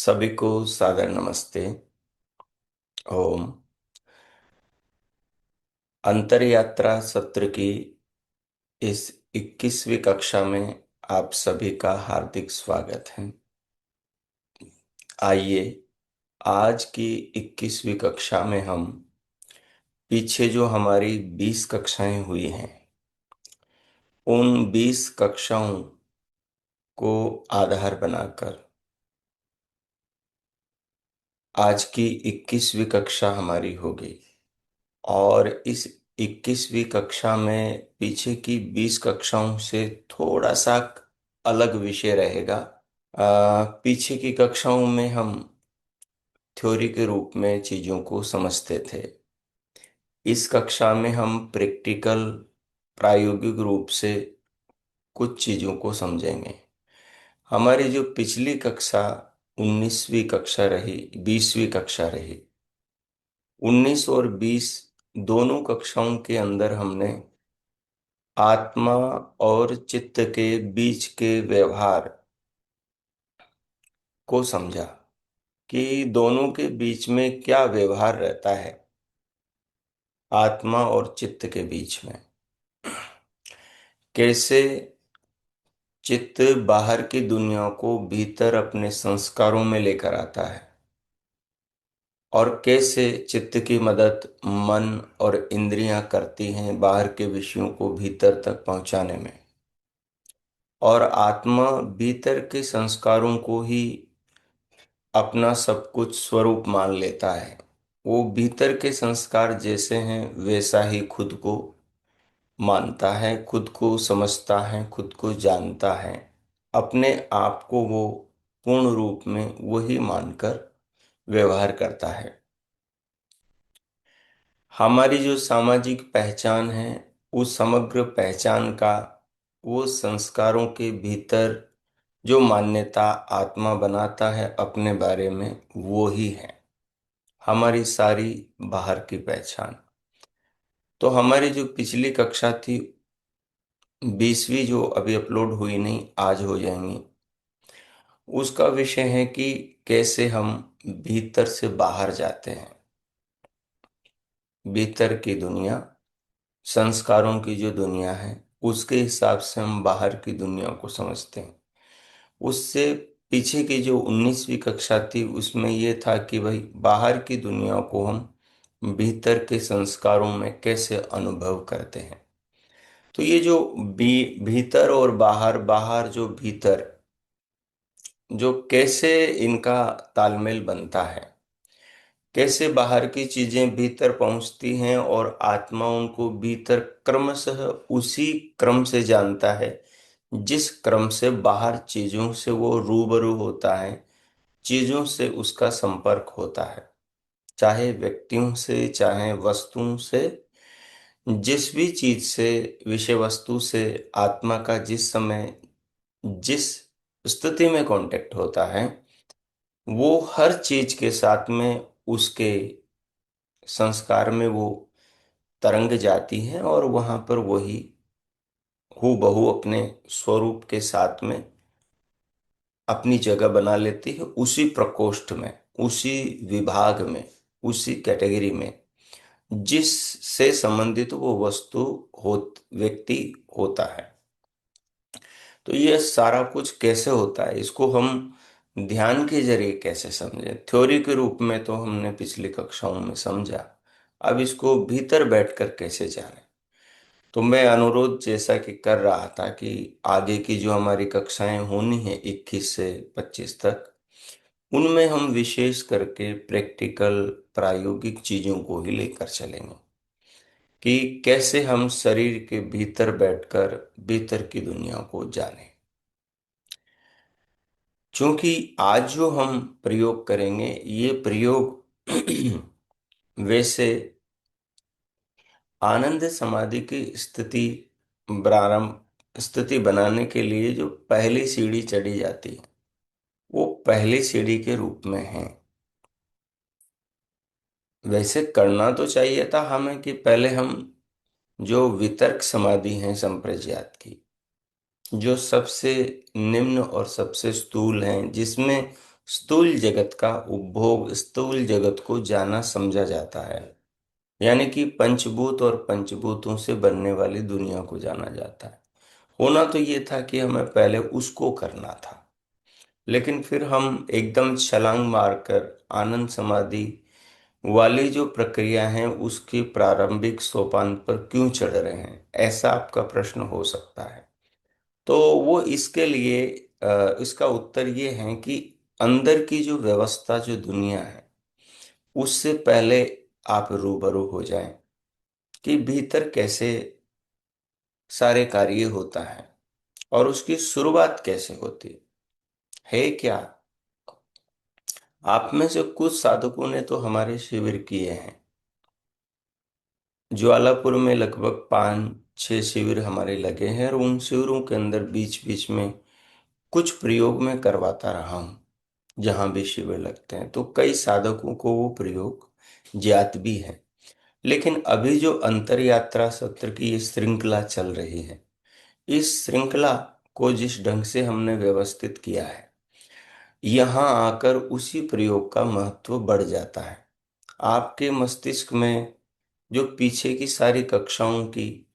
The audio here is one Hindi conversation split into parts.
सभी को सादर नमस्ते। ओम। अंतर यात्रा सत्र की इस 21वीं कक्षा में आप सभी का हार्दिक स्वागत है। आइए आज की 21वीं कक्षा में हम पीछे जो हमारी 20 कक्षाएं हुई हैं उन 20 कक्षाओं को आधार बनाकर आज की 21वीं कक्षा हमारी होगी। और इस 21वीं कक्षा में पीछे की 20 कक्षाओं से थोड़ा सा अलग विषय रहेगा। पीछे की कक्षाओं में हम थ्योरी के रूप में चीजों को समझते थे। इस कक्षा में हम प्रैक्टिकल प्रायोगिक रूप से कुछ चीजों को समझेंगे। हमारी जो पिछली कक्षा 19वीं कक्षा रही, 20वीं कक्षा रही, 19 और 20 दोनों कक्षाओं के अंदर हमने आत्मा और चित्त के बीच के व्यवहार को समझा कि दोनों के बीच में क्या व्यवहार रहता है। आत्मा और चित्त के बीच में कैसे चित्त बाहर की दुनिया को भीतर अपने संस्कारों में लेकर आता है, और कैसे चित्त की मदद मन और इंद्रियां करती हैं बाहर के विषयों को भीतर तक पहुंचाने में। और आत्मा भीतर के संस्कारों को ही अपना सब कुछ स्वरूप मान लेता है। वो भीतर के संस्कार जैसे हैं वैसा ही खुद को मानता है, खुद को समझता है, खुद को जानता है। अपने आप को वो पूर्ण रूप में वही मानकर व्यवहार करता है। हमारी जो सामाजिक पहचान है, उस समग्र पहचान का वो संस्कारों के भीतर जो मान्यता आत्मा बनाता है अपने बारे में, वो ही है हमारी सारी बाहर की पहचान। तो हमारी जो पिछली कक्षा थी 20वीं, जो अभी अपलोड हुई नहीं, आज हो जाएंगी, उसका विषय है कि कैसे हम भीतर से बाहर जाते हैं। भीतर की दुनिया, संस्कारों की जो दुनिया है, उसके हिसाब से हम बाहर की दुनिया को समझते हैं। उससे पीछे की जो 19वीं कक्षा थी उसमें ये था कि भाई बाहर की दुनिया को हम भीतर के संस्कारों में कैसे अनुभव करते हैं। तो ये जो भीतर और बाहर, बाहर जो भीतर, जो कैसे इनका तालमेल बनता है, कैसे बाहर की चीजें भीतर पहुंचती हैं और आत्मा उनको भीतर क्रमशः उसी क्रम से जानता है जिस क्रम से बाहर चीजों से वो रूबरू होता है, चीजों से उसका संपर्क होता है, चाहे व्यक्तियों से चाहे वस्तुओं से। जिस भी चीज से, विषय वस्तु से आत्मा का जिस समय जिस स्थिति में कांटेक्ट होता है, वो हर चीज के साथ में उसके संस्कार में वो तरंग जाती है और वहां पर वही हूबहू अपने स्वरूप के साथ में अपनी जगह बना लेती है, उसी प्रकोष्ठ में, उसी विभाग में, उसी कैटेगरी में जिससे संबंधित वो वस्तु हो, व्यक्ति होता है। तो ये सारा कुछ कैसे होता है, इसको हम ध्यान के जरिए कैसे समझें। थ्योरी के रूप में तो हमने पिछली कक्षाओं में समझा, अब इसको भीतर बैठकर कैसे जाने। तो मैं अनुरोध जैसा कि कर रहा था कि आगे की जो हमारी कक्षाएं होनी है 21 से 25 तक, उनमें हम विशेष करके प्रैक्टिकल प्रायोगिक चीजों को ही लेकर चलेंगे कि कैसे हम शरीर के भीतर बैठकर भीतर की दुनिया को जानें। क्योंकि आज जो हम प्रयोग करेंगे, ये प्रयोग वैसे आनंद समाधि की स्थिति बनाने के लिए जो पहली सीढ़ी चढ़ी जाती है, वो पहली सीढ़ी के रूप में है। वैसे करना तो चाहिए था हमें कि पहले हम जो वितर्क समाधि है संप्रज्ञात की, जो सबसे निम्न और सबसे स्थूल है, जिसमें स्थूल जगत का उपभोग, स्थूल जगत को जाना समझा जाता है। यानी कि पंचभूत और पंचभूतों से बनने वाली दुनिया को जाना जाता है। होना तो ये था कि हमें पहले उसको करना था, लेकिन फिर हम एकदम छलांग मारकर आनंद समाधि वाली जो प्रक्रिया है उसकी प्रारंभिक सोपान पर क्यों चढ़ रहे हैं, ऐसा आपका प्रश्न हो सकता है। तो वो इसके लिए इसका उत्तर ये है कि अंदर की जो व्यवस्था, जो दुनिया है, उससे पहले आप रूबरू हो जाएं कि भीतर कैसे सारे कार्य होता है और उसकी शुरुआत कैसे होती है क्या। आप में से कुछ साधकों ने तो हमारे शिविर किए हैं। ज्वालापुर में लगभग 5-6 शिविर हमारे लगे हैं, और उन शिविरों के अंदर बीच बीच में कुछ प्रयोग मैं करवाता रहा हूँ। जहाँ भी शिविर लगते हैं तो कई साधकों को वो प्रयोग ज्ञात भी है। लेकिन अभी जो अंतर यात्रा सत्र की ये श्रृंखला चल रही है, इस श्रृंखला को जिस ढंग से हमने व्यवस्थित किया है, यहाँ आकर उसी प्रयोग का महत्व बढ़ जाता है। आपके मस्तिष्क में जो पीछे की सारी कक्षाओं की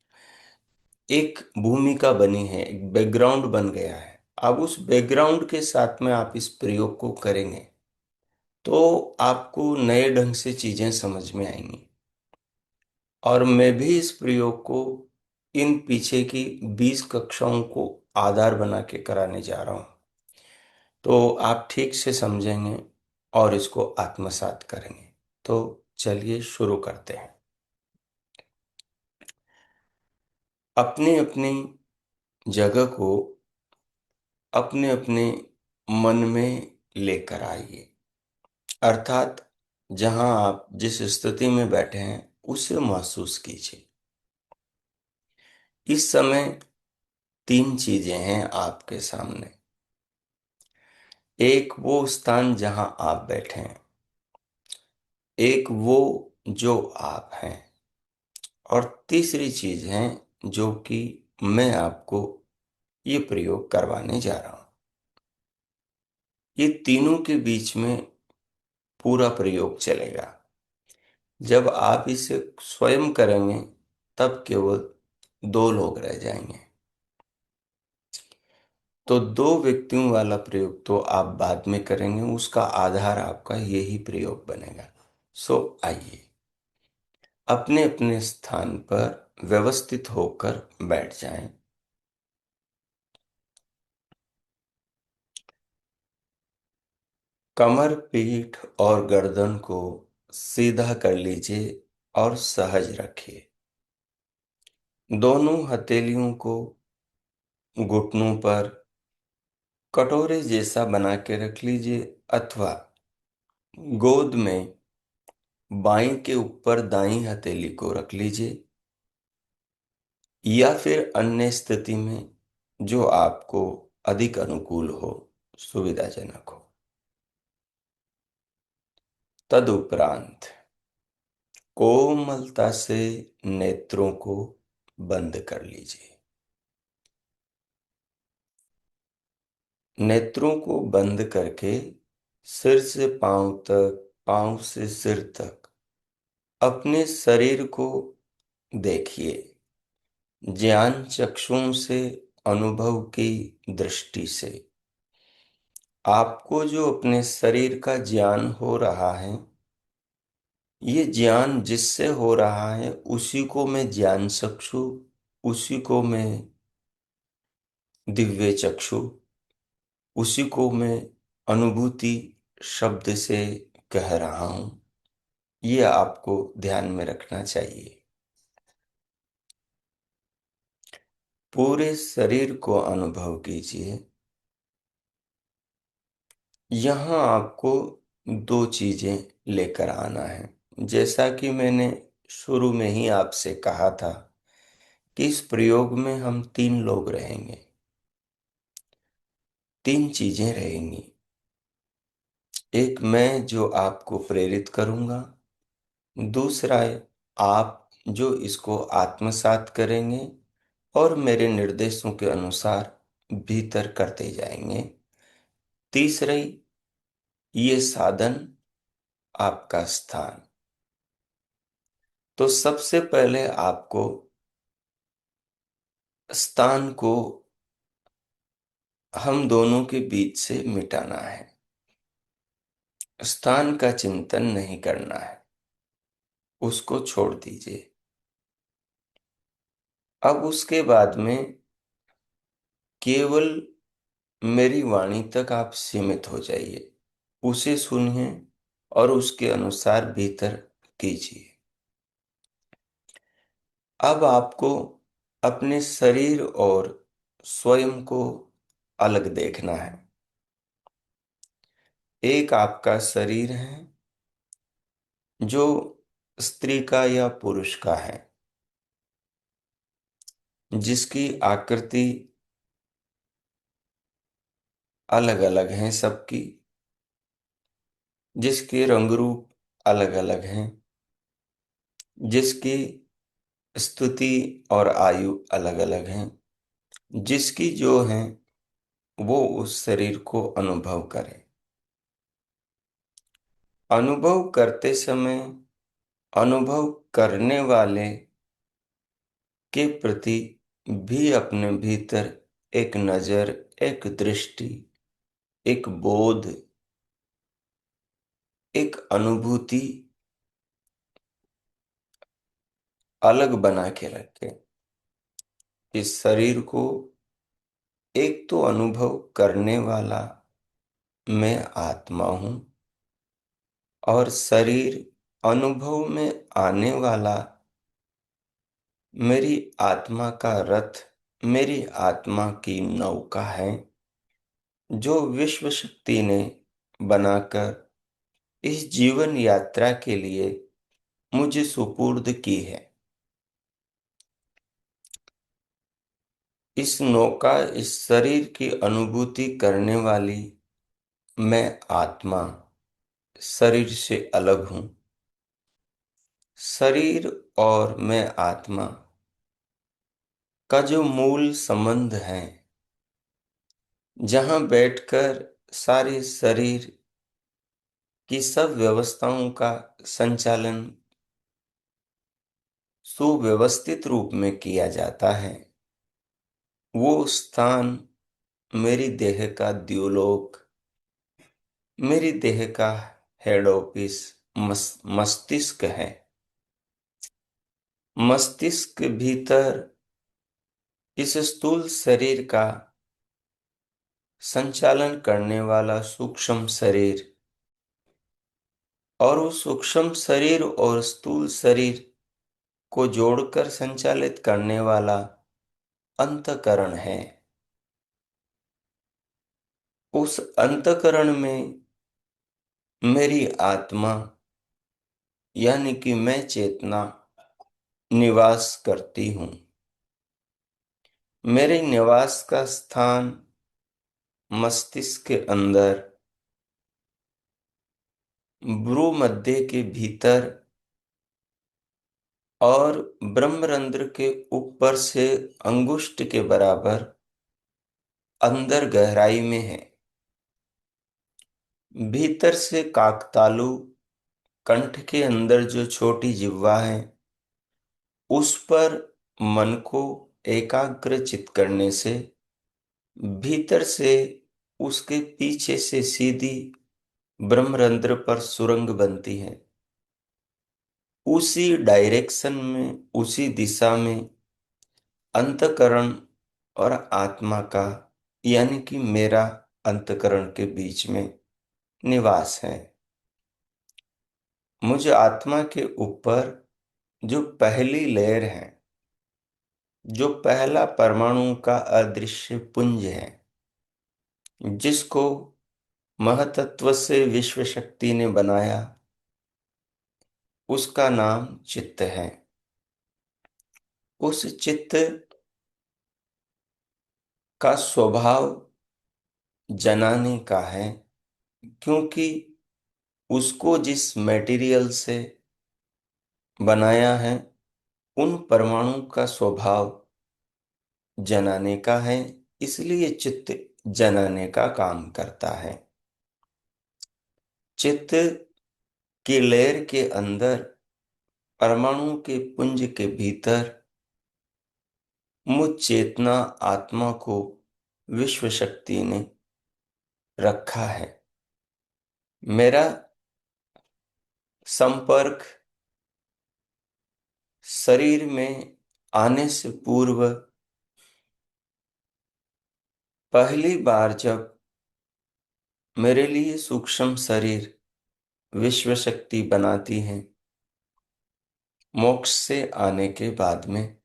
एक भूमिका बनी है, एक बैकग्राउंड बन गया है, अब उस बैकग्राउंड के साथ में आप इस प्रयोग को करेंगे तो आपको नए ढंग से चीजें समझ में आएंगी। और मैं भी इस प्रयोग को इन पीछे की 20 कक्षाओं को आधार बना के कराने जा रहा हूं। तो आप ठीक से समझेंगे और इसको आत्मसात करेंगे। तो चलिए शुरू करते हैं। अपनी अपनी जगह को अपने अपने मन में लेकर आइए, अर्थात जहां आप जिस स्थिति में बैठे हैं उसे महसूस कीजिए। इस समय 3 चीजें हैं आपके सामने। एक वो स्थान जहां आप बैठे हैं, एक वो जो आप हैं, और तीसरी चीज है जो कि मैं आपको ये प्रयोग करवाने जा रहा हूं। ये तीनों के बीच में पूरा प्रयोग चलेगा। जब आप इसे स्वयं करेंगे तब केवल 2 लोग रह जाएंगे। तो 2 व्यक्तियों वाला प्रयोग तो आप बाद में करेंगे, उसका आधार आपका यही प्रयोग बनेगा। सो आइए अपने अपने स्थान पर व्यवस्थित होकर बैठ जाएं। कमर, पीठ और गर्दन को सीधा कर लीजिए और सहज रखिए। दोनों हथेलियों को घुटनों पर कटोरे जैसा बना के रख लीजिए, अथवा गोद में बाईं के ऊपर दाईं हथेली को रख लीजिए, या फिर अन्य स्थिति में जो आपको अधिक अनुकूल हो, सुविधाजनक हो। तदुपरांत कोमलता से नेत्रों को बंद कर लीजिए। नेत्रों को बंद करके सिर से पांव तक, पांव से सिर तक अपने शरीर को देखिए। ज्ञान चक्षुओं से, अनुभव की दृष्टि से आपको जो अपने शरीर का ज्ञान हो रहा है, ये ज्ञान जिससे हो रहा है उसी को मैं ज्ञान चक्षु, उसी को मैं दिव्य चक्षु, उसी को मैं अनुभूति शब्द से कह रहा हूं। ये आपको ध्यान में रखना चाहिए। पूरे शरीर को अनुभव कीजिए। यहाँ आपको 2 चीजें लेकर आना है। जैसा कि मैंने शुरू में ही आपसे कहा था कि इस प्रयोग में हम 3 लोग रहेंगे, 3 चीजें रहेंगी। एक मैं जो आपको प्रेरित करूंगा, दूसरा है आप जो इसको आत्मसात करेंगे और मेरे निर्देशों के अनुसार भीतर करते जाएंगे। तीसरी ये साधन, आपका स्थान। तो सबसे पहले आपको स्थान को हम दोनों के बीच से मिटाना है। स्थान का चिंतन नहीं करना है, उसको छोड़ दीजिए। अब उसके बाद में केवल मेरी वाणी तक आप सीमित हो जाइए, उसे सुनिए और उसके अनुसार भीतर कीजिए। अब आपको अपने शरीर और स्वयं को अलग देखना है। एक आपका शरीर है जो स्त्री का या पुरुष का है, जिसकी आकृति अलग अलग है सबकी, जिसके रंग रूप अलग अलग हैं, जिसकी स्तुति और आयु अलग अलग हैं, जिसकी जो है वो उस शरीर को अनुभव करे। अनुभव करते समय अनुभव करने वाले के प्रति भी अपने भीतर एक नजर, एक दृष्टि, एक बोध, एक अनुभूति अलग बना के रखे। इस शरीर को एक तो अनुभव करने वाला मैं आत्मा हूं, और शरीर अनुभव में आने वाला मेरी आत्मा का रथ, मेरी आत्मा की नौका है, जो विश्व शक्ति ने बनाकर इस जीवन यात्रा के लिए मुझे सुपुर्द की है। इस नौका, इस शरीर की अनुभूति करने वाली मैं आत्मा शरीर से अलग हूं। शरीर और मैं आत्मा का जो मूल संबंध है, जहां बैठकर सारे शरीर की सब व्यवस्थाओं का संचालन सुव्यवस्थित रूप में किया जाता है, वो स्थान मेरी देह का द्युलोक, मेरी देह का हेड ऑफिस मस्तिष्क है। मस्तिष्क भीतर इस स्थूल शरीर का संचालन करने वाला सूक्ष्म शरीर, और उस सूक्ष्म शरीर और स्थूल शरीर को जोड़कर संचालित करने वाला अंतःकरण है। उस अंतःकरण में मेरी आत्मा यानी कि मैं चेतना निवास करती हूँ। मेरे निवास का स्थान मस्तिष्क के अंदर भ्रू मध्य के भीतर और ब्रह्मरंध्र के ऊपर से अंगुष्ठ के बराबर अंदर गहराई में है। भीतर से काकतालु कंठ के अंदर जो छोटी जिह्वा है, उस पर मन को एकाग्र चित करने से भीतर से उसके पीछे से सीधी ब्रह्मरंध्र पर सुरंग बनती है। उसी डायरेक्शन में, उसी दिशा में अंतःकरण और आत्मा का यानी कि मेरा अंतःकरण के बीच में निवास है। मुझ आत्मा के ऊपर जो पहली लेयर है, जो पहला परमाणु का अदृश्य पुंज है, जिसको महतत्व से विश्व शक्ति ने बनाया, उसका नाम चित्त है। उस चित्त का स्वभाव जनाने का है, क्योंकि उसको जिस मटेरियल से बनाया है, उन परमाणु का स्वभाव जनाने का है, इसलिए चित्त जनाने का काम करता है। चित्त की लहर के अंदर, परमाणु के पुंज के भीतर मुझ चेतना आत्मा को विश्व शक्ति ने रखा है। मेरा संपर्क शरीर में आने से पूर्व पहली बार जब मेरे लिए सूक्ष्म शरीर विश्व शक्ति बनाती है, मोक्ष से आने के बाद में,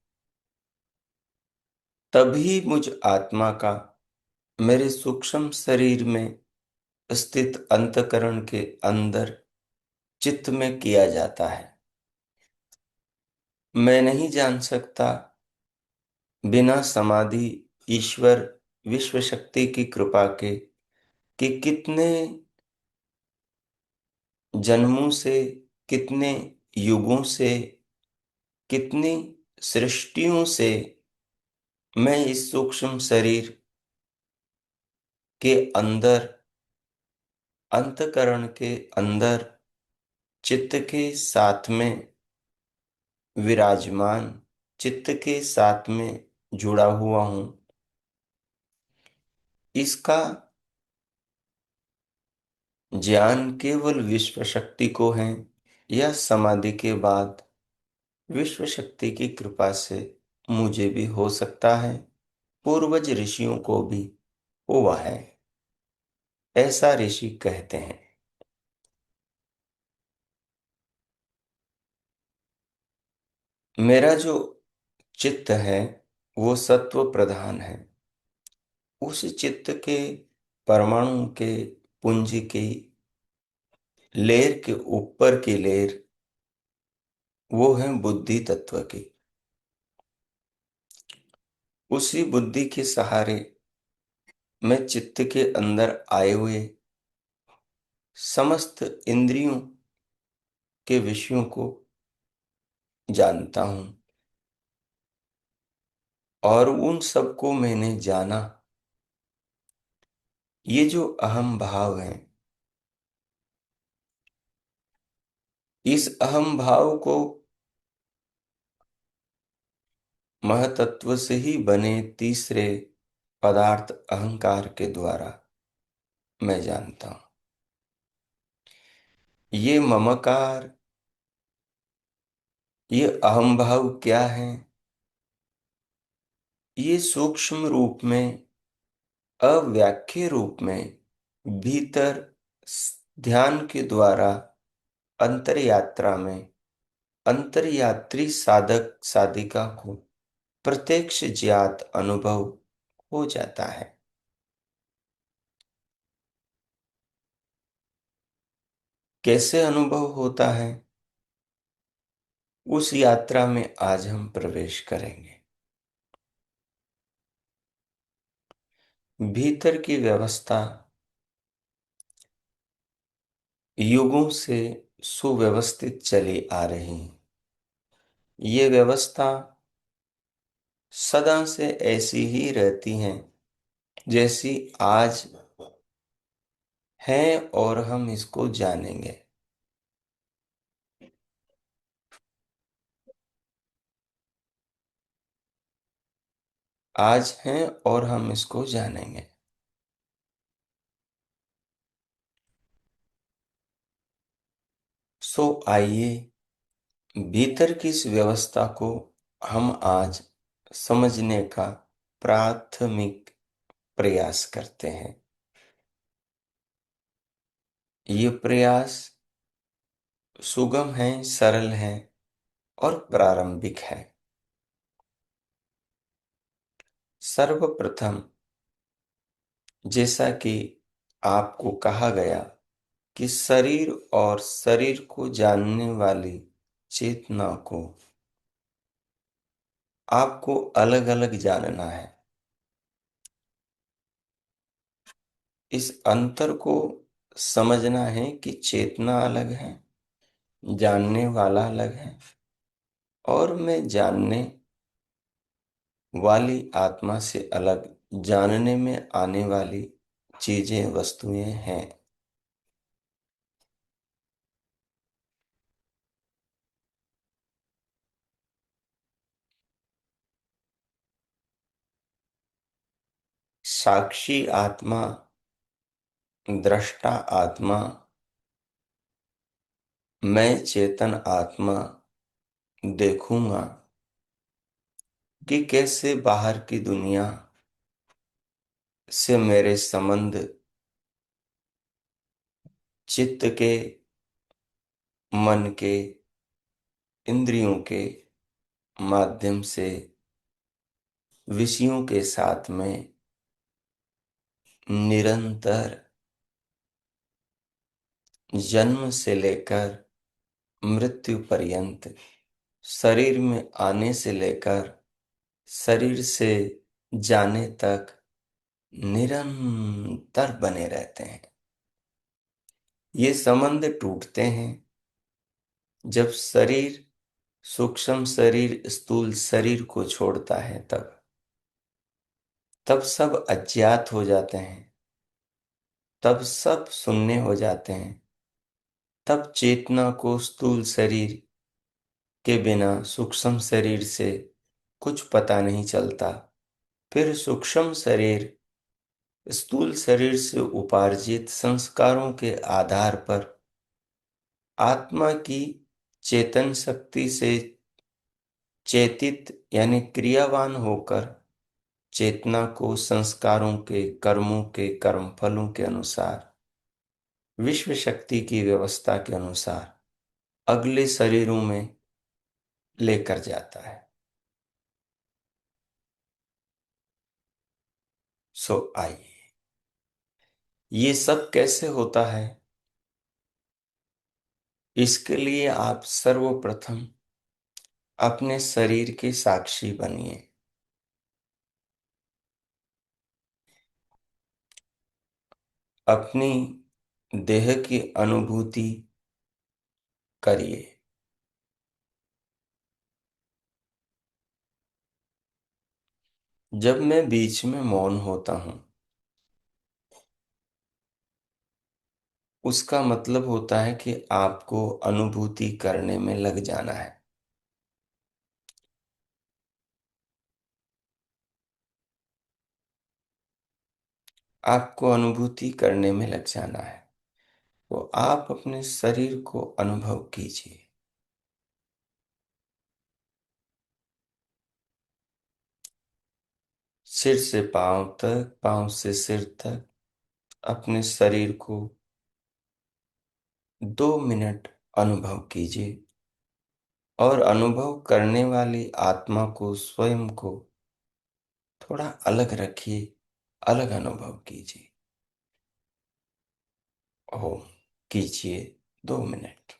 तभी मुझ आत्मा का मेरे सूक्ष्म शरीर में स्थित अंतःकरण के अंदर चित्त में किया जाता है। मैं नहीं जान सकता बिना समाधि ईश्वर विश्व शक्ति की कृपा के कि कितने जन्मों से, कितने युगों से, कितनी सृष्टियों से मैं इस सूक्ष्म शरीर के अंदर, अंतःकरण के अंदर, चित्त के साथ में विराजमान, चित्त के साथ में जुड़ा हुआ हूं। इसका ज्ञान केवल विश्व शक्ति को है, या समाधि के बाद विश्व शक्ति की कृपा से मुझे भी हो सकता है, पूर्वज ऋषियों को भी हुआ है, ऐसा ऋषि कहते हैं। मेरा जो चित्त है वो सत्व प्रधान है। उस चित्त के परमाणु के पुंज की लेयर के ऊपर की लेयर, वो है बुद्धि तत्व की। उसी बुद्धि के सहारे मैं चित्त के अंदर आए हुए समस्त इंद्रियों के विषयों को जानता हूं, और उन सबको मैंने जाना। ये जो अहम भाव है, इस अहम भाव को महतत्व से ही बने तीसरे पदार्थ अहंकार के द्वारा मैं जानता हूं। ये ममकार, ये अहम भाव क्या है? ये सूक्ष्म रूप में, अव्याख्य रूप में, भीतर ध्यान के द्वारा अंतर यात्रा में अंतर्यात्री साधक साधिका को प्रत्यक्ष ज्ञात अनुभव हो जाता है। कैसे अनुभव होता है, उस यात्रा में आज हम प्रवेश करेंगे। भीतर की व्यवस्था युगों से सुव्यवस्थित चली आ रही है। ये व्यवस्था सदा से ऐसी ही रहती है जैसी आज है, और हम इसको जानेंगे। आज है और हम इसको जानेंगे। सो आइए, भीतर की इस व्यवस्था को हम आज समझने का प्राथमिक प्रयास करते हैं। ये प्रयास सुगम है, सरल है और प्रारंभिक है। सर्वप्रथम, जैसा कि आपको कहा गया कि शरीर और शरीर को जानने वाली चेतना को आपको अलग अलग जानना है। इस अंतर को समझना है कि चेतना अलग है, जानने वाला अलग है, और मैं जानने वाली आत्मा से अलग जानने में आने वाली चीजें, वस्तुएं हैं। साक्षी आत्मा, दृष्टा आत्मा, मैं चेतन आत्मा देखूंगा कि कैसे बाहर की दुनिया से मेरे संबंध चित्त के, मन के, इंद्रियों के माध्यम से विषयों के साथ में निरंतर जन्म से लेकर मृत्यु पर्यंत, शरीर में आने से लेकर शरीर से जाने तक निरंतर बने रहते हैं। ये संबंध टूटते हैं जब शरीर, सूक्ष्म शरीर स्थूल शरीर को छोड़ता है, तब सब अज्ञात हो जाते हैं, तब सब शून्य हो जाते हैं, तब चेतना को स्थूल शरीर के बिना सूक्ष्म शरीर से कुछ पता नहीं चलता। फिर सूक्ष्म शरीर स्थूल शरीर से उपार्जित संस्कारों के आधार पर आत्मा की चेतन शक्ति से चेतित यानी क्रियावान होकर चेतना को संस्कारों के, कर्मों के, कर्मफलों के अनुसार, विश्व शक्ति की व्यवस्था के अनुसार अगले शरीरों में लेकर जाता है। सो आइए, ये सब कैसे होता है, इसके लिए आप सर्वप्रथम अपने शरीर के साक्षी बनिए। अपनी देह की अनुभूति करिए। जब मैं बीच में मौन होता हूं, उसका मतलब होता है कि आपको अनुभूति करने में लग जाना है। आपको अनुभूति करने में लग जाना है। तो आप अपने शरीर को अनुभव कीजिए। सिर से पांव तक, पांव से सिर तक अपने शरीर को 2 मिनट अनुभव कीजिए और अनुभव करने वाली आत्मा को, स्वयं को थोड़ा अलग रखिए, अलग अनुभव कीजिए। ओम कीजिए 2 मिनट।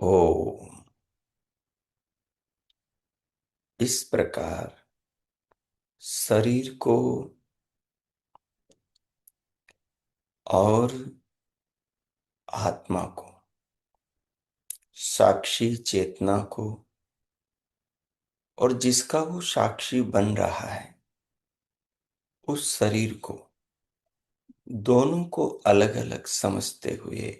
ओम। इस प्रकार शरीर को और आत्मा को, साक्षी चेतना को और जिसका वो साक्षी बन रहा है उस शरीर को, दोनों को अलग अलग समझते हुए,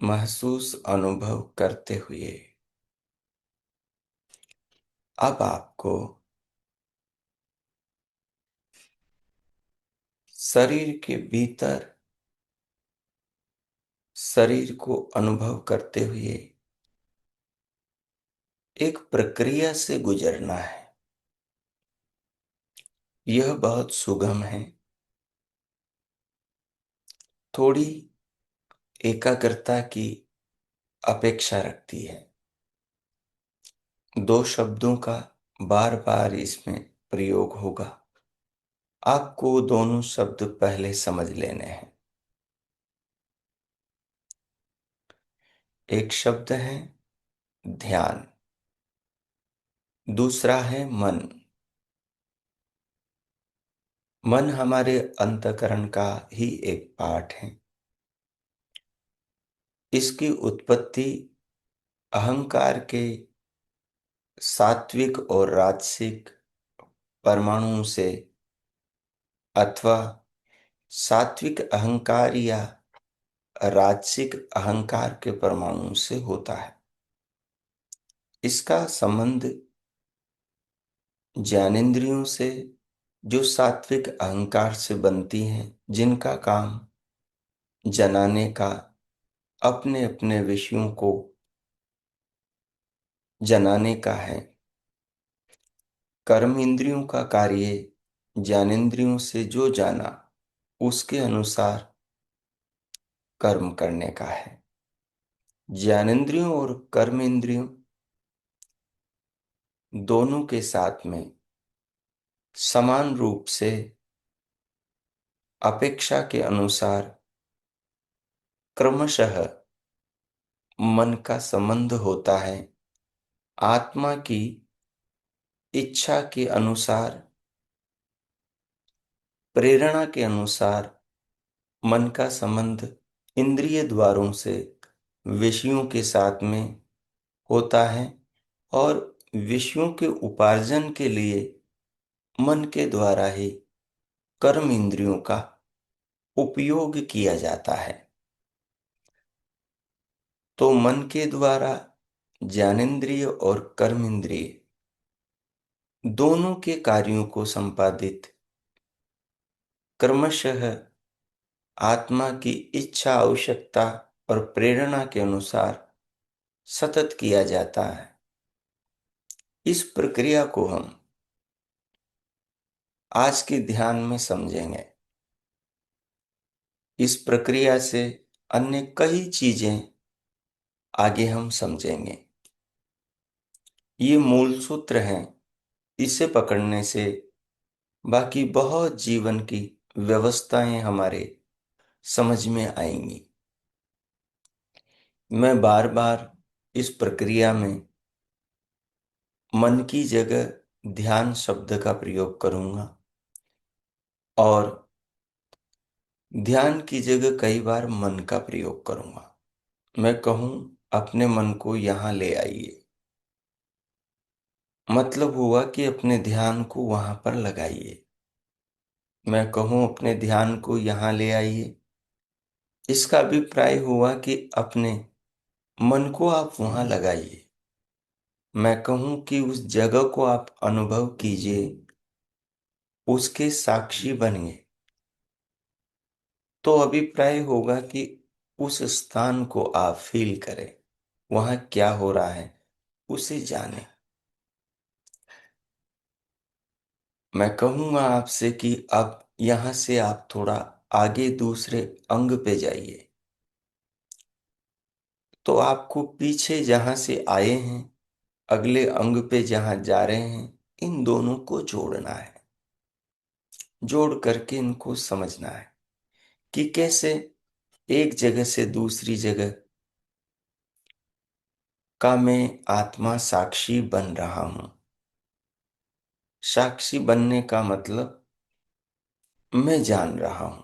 महसूस अनुभव करते हुए अब आपको शरीर के भीतर शरीर को अनुभव करते हुए एक प्रक्रिया से गुजरना है। यह बहुत सुगम है, थोड़ी एकाग्रता की अपेक्षा रखती है। दो शब्दों का बार बार इसमें प्रयोग होगा। आपको दोनों शब्द पहले समझ लेने हैं। एक शब्द है ध्यान, दूसरा है मन। मन हमारे अंतःकरण का ही एक पार्ट है। इसकी उत्पत्ति अहंकार के सात्विक और राजसिक परमाणुओं से, अथवा सात्विक अहंकार या राजसिक अहंकार के परमाणुओं से होता है। इसका संबंध ज्ञानेंद्रियों से, जो सात्विक अहंकार से बनती हैं, जिनका काम जनाने का, अपने अपने विषयों को जनाने का है। कर्म इंद्रियों का कार्य ज्ञानेंद्रियों से जो जाना उसके अनुसार कर्म करने का है। ज्ञानेंद्रियों और कर्म इंद्रियों दोनों के साथ में समान रूप से अपेक्षा के अनुसार क्रमशः मन का संबंध होता है। आत्मा की इच्छा के अनुसार, प्रेरणा के अनुसार मन का संबंध इंद्रिय द्वारों से विषयों के साथ में होता है, और विषयों के उपार्जन के लिए मन के द्वारा ही कर्म इंद्रियों का उपयोग किया जाता है। तो मन के द्वारा ज्ञानेंद्रिय और कर्म इंद्रिय दोनों के कार्यों को संपादित क्रमशः आत्मा की इच्छा, आवश्यकता और प्रेरणा के अनुसार सतत किया जाता है। इस प्रक्रिया को हम आज के ध्यान में समझेंगे। इस प्रक्रिया से अन्य कई चीजें आगे हम समझेंगे। ये मूल सूत्र हैं। इसे पकड़ने से बाकी बहुत जीवन की व्यवस्थाएं हमारे समझ में आएंगी। मैं बार बार इस प्रक्रिया में मन की जगह ध्यान शब्द का प्रयोग करूंगा, और ध्यान की जगह कई बार मन का प्रयोग करूंगा। मैं कहूं अपने मन को यहां ले आइए, मतलब हुआ कि अपने ध्यान को वहां पर लगाइए। मैं कहूं अपने ध्यान को यहां ले आइए, इसका अभिप्राय हुआ कि अपने मन को आप वहां लगाइए। मैं कहूं कि उस जगह को आप अनुभव कीजिए, उसके साक्षी बनिए, तो अभिप्राय होगा कि उस स्थान को आप फील करें, वहां क्या हो रहा है उसे जाने। मैं कहूंगा आपसे कि अब यहां से आप थोड़ा आगे दूसरे अंग पे जाइए, तो आपको पीछे जहां से आए हैं, अगले अंग पे जहां जा रहे हैं, इन दोनों को जोड़ना है। जोड़ करके इनको समझना है कि कैसे एक जगह से दूसरी जगह का मैं आत्मा साक्षी बन रहा हूं। साक्षी बनने का मतलब मैं जान रहा हूं।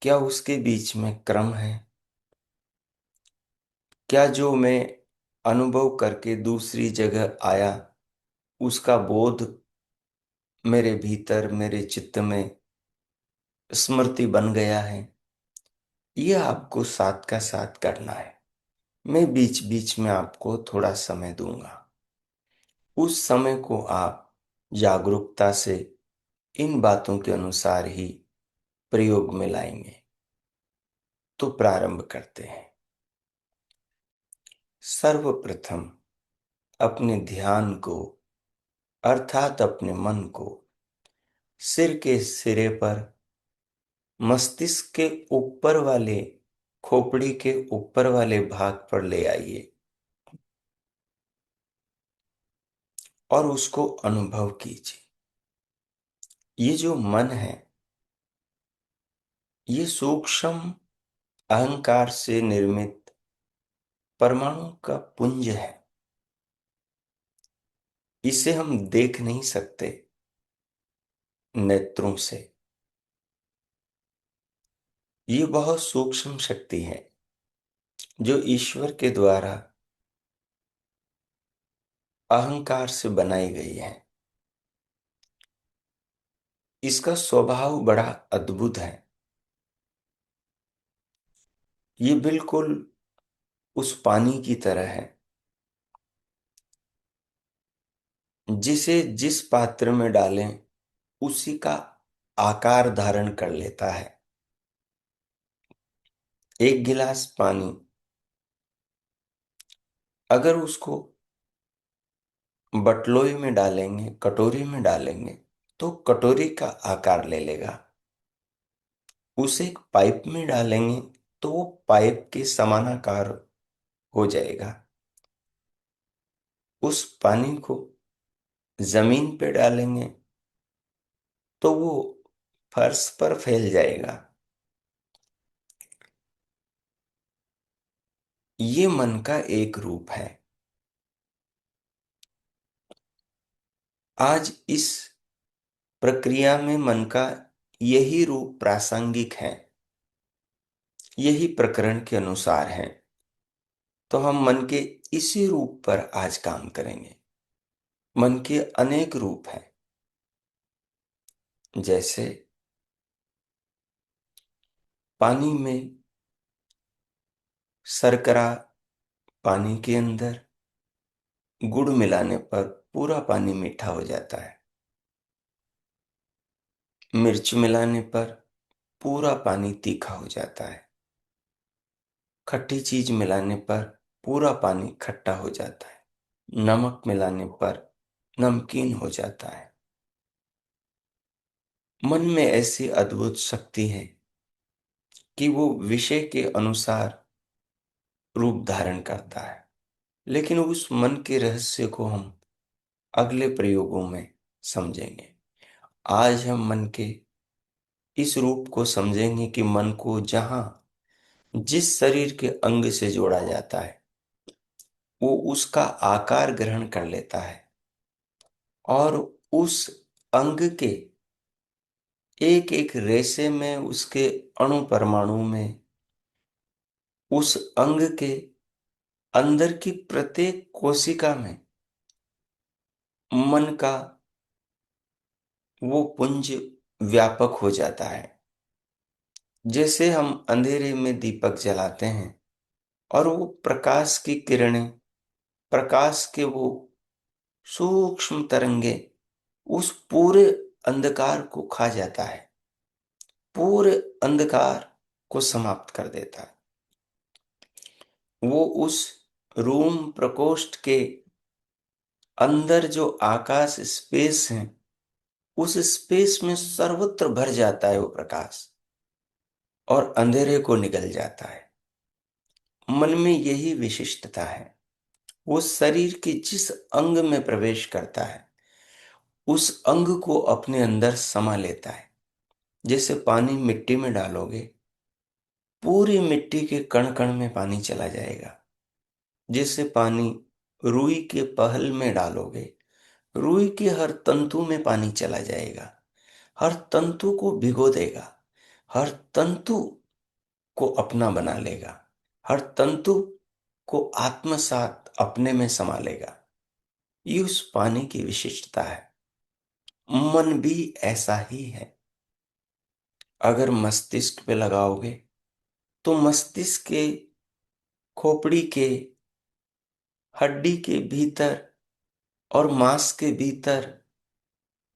क्या उसके बीच में क्रम है? क्या जो मैं अनुभव करके दूसरी जगह आया, उसका बोध मेरे भीतर, मेरे चित्त में स्मृति बन गया है? ये आपको साथ का साथ करना है। मैं बीच बीच में आपको थोड़ा समय दूंगा। उस समय को आप जागरूकता से इन बातों के अनुसार ही प्रयोग में लाएंगे। तो प्रारंभ करते हैं। सर्वप्रथम अपने ध्यान को, अर्थात अपने मन को सिर के सिरे पर, मस्तिष्क के ऊपर वाले, खोपड़ी के ऊपर वाले भाग पर ले आइए और उसको अनुभव कीजिए। ये जो मन है, ये सूक्ष्म अहंकार से निर्मित परमाणु का पुंज है। इसे हम देख नहीं सकते नेत्रों से। ये बहुत सूक्ष्म शक्ति है जो ईश्वर के द्वारा अहंकार से बनाई गई है। इसका स्वभाव बड़ा अद्भुत है। ये बिल्कुल उस पानी की तरह है जिसे जिस पात्र में डालें उसी का आकार धारण कर लेता है। एक गिलास पानी, अगर उसको बटलोई में डालेंगे, कटोरी में डालेंगे, तो कटोरी का आकार ले लेगा। उसे एक पाइप में डालेंगे तो वो पाइप के समानाकार हो जाएगा। उस पानी को जमीन पे डालेंगे तो वो फर्श पर फैल जाएगा। ये मन का एक रूप है। आज इस प्रक्रिया में मन का यही रूप प्रासंगिक है, यही प्रकरण के अनुसार है। तो हम मन के इसी रूप पर आज काम करेंगे। मन के अनेक रूप हैं। जैसे पानी में शर्करा, पानी के अंदर गुड़ मिलाने पर पूरा पानी मीठा हो जाता है। मिर्च मिलाने पर पूरा पानी तीखा हो जाता है। खट्टी चीज मिलाने पर पूरा पानी खट्टा हो जाता है। नमक मिलाने पर नमकीन हो जाता है। मन में ऐसी अद्भुत शक्ति है कि वो विषय के अनुसार रूप धारण करता है। लेकिन उस मन के रहस्य को हम अगले प्रयोगों में समझेंगे। आज हम मन के इस रूप को समझेंगे कि मन को जहां जिस शरीर के अंग से जोड़ा जाता है, वो उसका आकार ग्रहण कर लेता है और उस अंग के एक एक रेशे में, उसके अणु परमाणु में, उस अंग के अंदर की प्रत्येक कोशिका में मन का वो पुंज व्यापक हो जाता है। जैसे हम अंधेरे में दीपक जलाते हैं और वो प्रकाश की किरणें, प्रकाश के वो सूक्ष्म तरंगे उस पूरे अंधकार को खा जाता है, पूरे अंधकार को समाप्त कर देता है। वो उस रूम प्रकोष्ठ के अंदर जो आकाश स्पेस है, उस स्पेस में सर्वत्र भर जाता है वो प्रकाश और अंधेरे को निगल जाता है। मन में यही विशिष्टता है। वो शरीर के जिस अंग में प्रवेश करता है, उस अंग को अपने अंदर समा लेता है। जैसे पानी मिट्टी में डालोगे, पूरी मिट्टी के कण कण में पानी चला जाएगा। जैसे पानी रुई के पहल में डालोगे, रुई के हर तंतु में पानी चला जाएगा, हर तंतु को भिगो देगा, हर तंतु को अपना बना लेगा, हर तंतु को आत्मसात अपने में समा लेगा। ये उस पानी की विशिष्टता है। मन भी ऐसा ही है। अगर मस्तिष्क पे लगाओगे तो मस्तिष्क के खोपड़ी के हड्डी के भीतर और मांस के भीतर,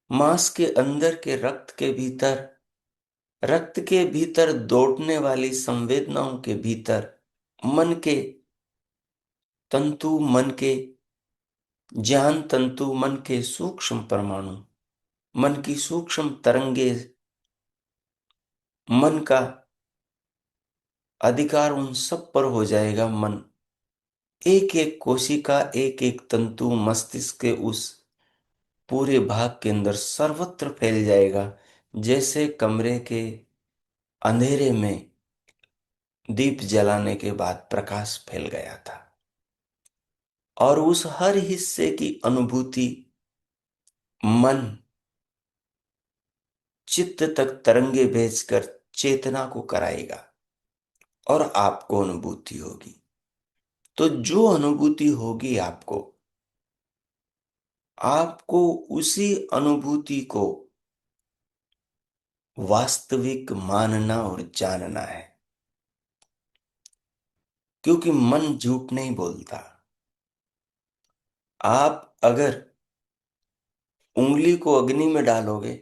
मांस के अंदर के रक्त के भीतर, रक्त के भीतर दौड़ने वाली संवेदनाओं के भीतर, मन के तंतु, मन के ज्ञान तंतु, मन के सूक्ष्म परमाणु, मन की सूक्ष्म तरंगे, मन का अधिकार उन सब पर हो जाएगा। मन एक एक कोशिका, एक एक तंतु मस्तिष्क के उस पूरे भाग के अंदर सर्वत्र फैल जाएगा, जैसे कमरे के अंधेरे में दीप जलाने के बाद प्रकाश फैल गया था। और उस हर हिस्से की अनुभूति मन चित्त तक तरंगे भेजकर चेतना को कराएगा और आपको अनुभूति होगी। तो जो अनुभूति होगी आपको, आपको उसी अनुभूति को वास्तविक मानना और जानना है, क्योंकि मन झूठ नहीं बोलता। आप अगर उंगली को अग्नि में डालोगे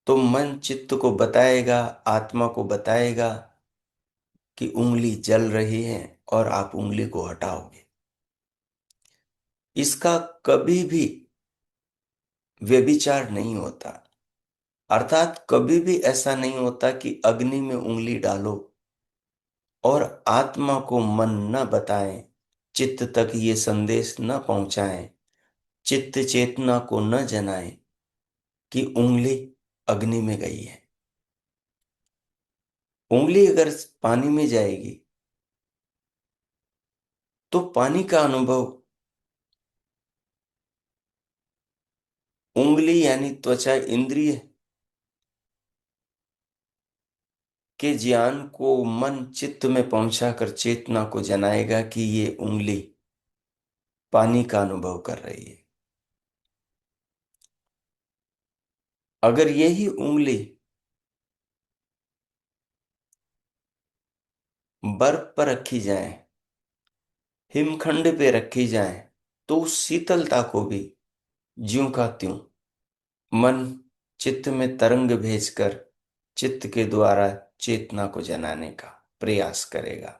तो मन चित्त को बताएगा, आत्मा को बताएगा कि उंगली जल रही है और आप उंगली को हटाओगे। इसका कभी भी व्यभिचार नहीं होता, अर्थात कभी भी ऐसा नहीं होता कि अग्नि में उंगली डालो और आत्मा को मन न बताए, चित्त तक ये संदेश न पहुंचाए, चित्त चेतना को न जनाए कि उंगली अग्नि में गई है। उंगली अगर पानी में जाएगी तो पानी का अनुभव उंगली यानी त्वचा इंद्रिय के ज्ञान को मन चित्त में पहुंचाकर चेतना को जनाएगा कि ये उंगली पानी का अनुभव कर रही है। अगर यही उंगली बर्फ पर रखी जाए, हिमखंड पे रखी जाए, तो उस शीतलता को भी ज्यों का त्यों मन चित्त में तरंग भेजकर चित्त के द्वारा चेतना को जनाने का प्रयास करेगा।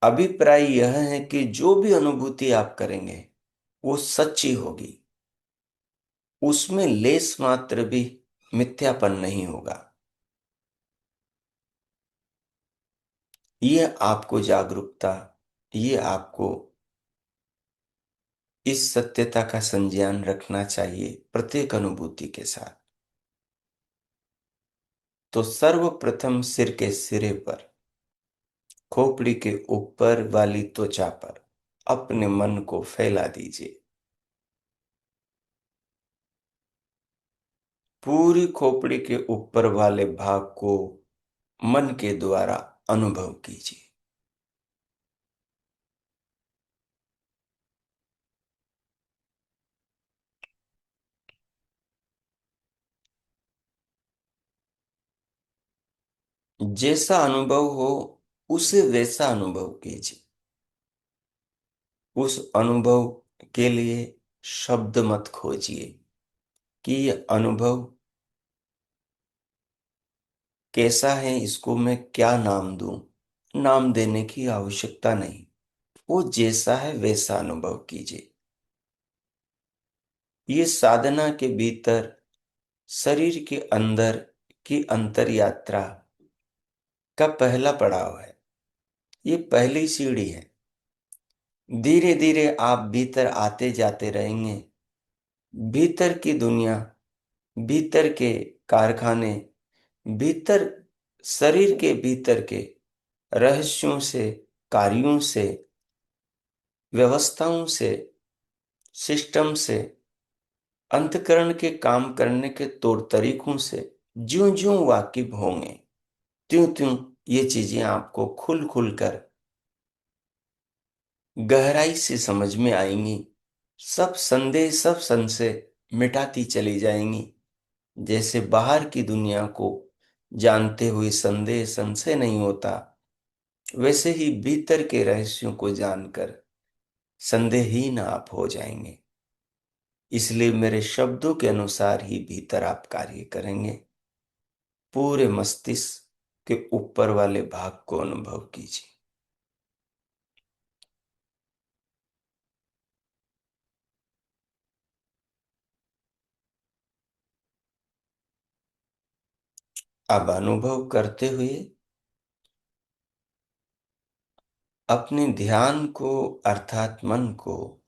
अभिप्राय यह है कि जो भी अनुभूति आप करेंगे वो सच्ची होगी, उसमें लेस मात्र भी मिथ्यापन नहीं होगा। ये आपको जागरूकता, ये आपको इस सत्यता का संज्ञान रखना चाहिए प्रत्येक अनुभूति के साथ। तो सर्वप्रथम सिर के सिरे पर, खोपड़ी के ऊपर वाली त्वचा पर अपने मन को फैला दीजिए। पूरी खोपड़ी के ऊपर वाले भाग को मन के द्वारा अनुभव कीजिए। जैसा अनुभव हो उसे वैसा अनुभव कीजिए। उस अनुभव के लिए शब्द मत खोजिए कि ये अनुभव कैसा है, इसको मैं क्या नाम दूं। नाम देने की आवश्यकता नहीं, वो जैसा है वैसा अनुभव कीजिए। ये साधना के भीतर शरीर के अंदर की अंतर यात्रा का पहला पड़ाव है। ये पहली सीढ़ी है। धीरे धीरे आप भीतर आते जाते रहेंगे। भीतर की दुनिया, भीतर के कारखाने, भीतर शरीर के भीतर के रहस्यों से, कार्यों से, व्यवस्थाओं से, सिस्टम से, अंतकरण के काम करने के तौर तरीकों से ज्यों ज्यों वाकिफ होंगे, त्यों त्यों ये चीजें आपको खुल खुल कर गहराई से समझ में आएंगी। सब संदेह, सब संशय मिटाती चली जाएंगी। जैसे बाहर की दुनिया को जानते हुए संदेह संशय नहीं होता, वैसे ही भीतर के रहस्यों को जानकर संदेहहीन आप हो जाएंगे। इसलिए मेरे शब्दों के अनुसार ही भीतर आप कार्य करेंगे। पूरे मस्तिष्क के ऊपर वाले भाग को अनुभव कीजिए। अब अनुभव करते हुए अपने ध्यान को अर्थात मन को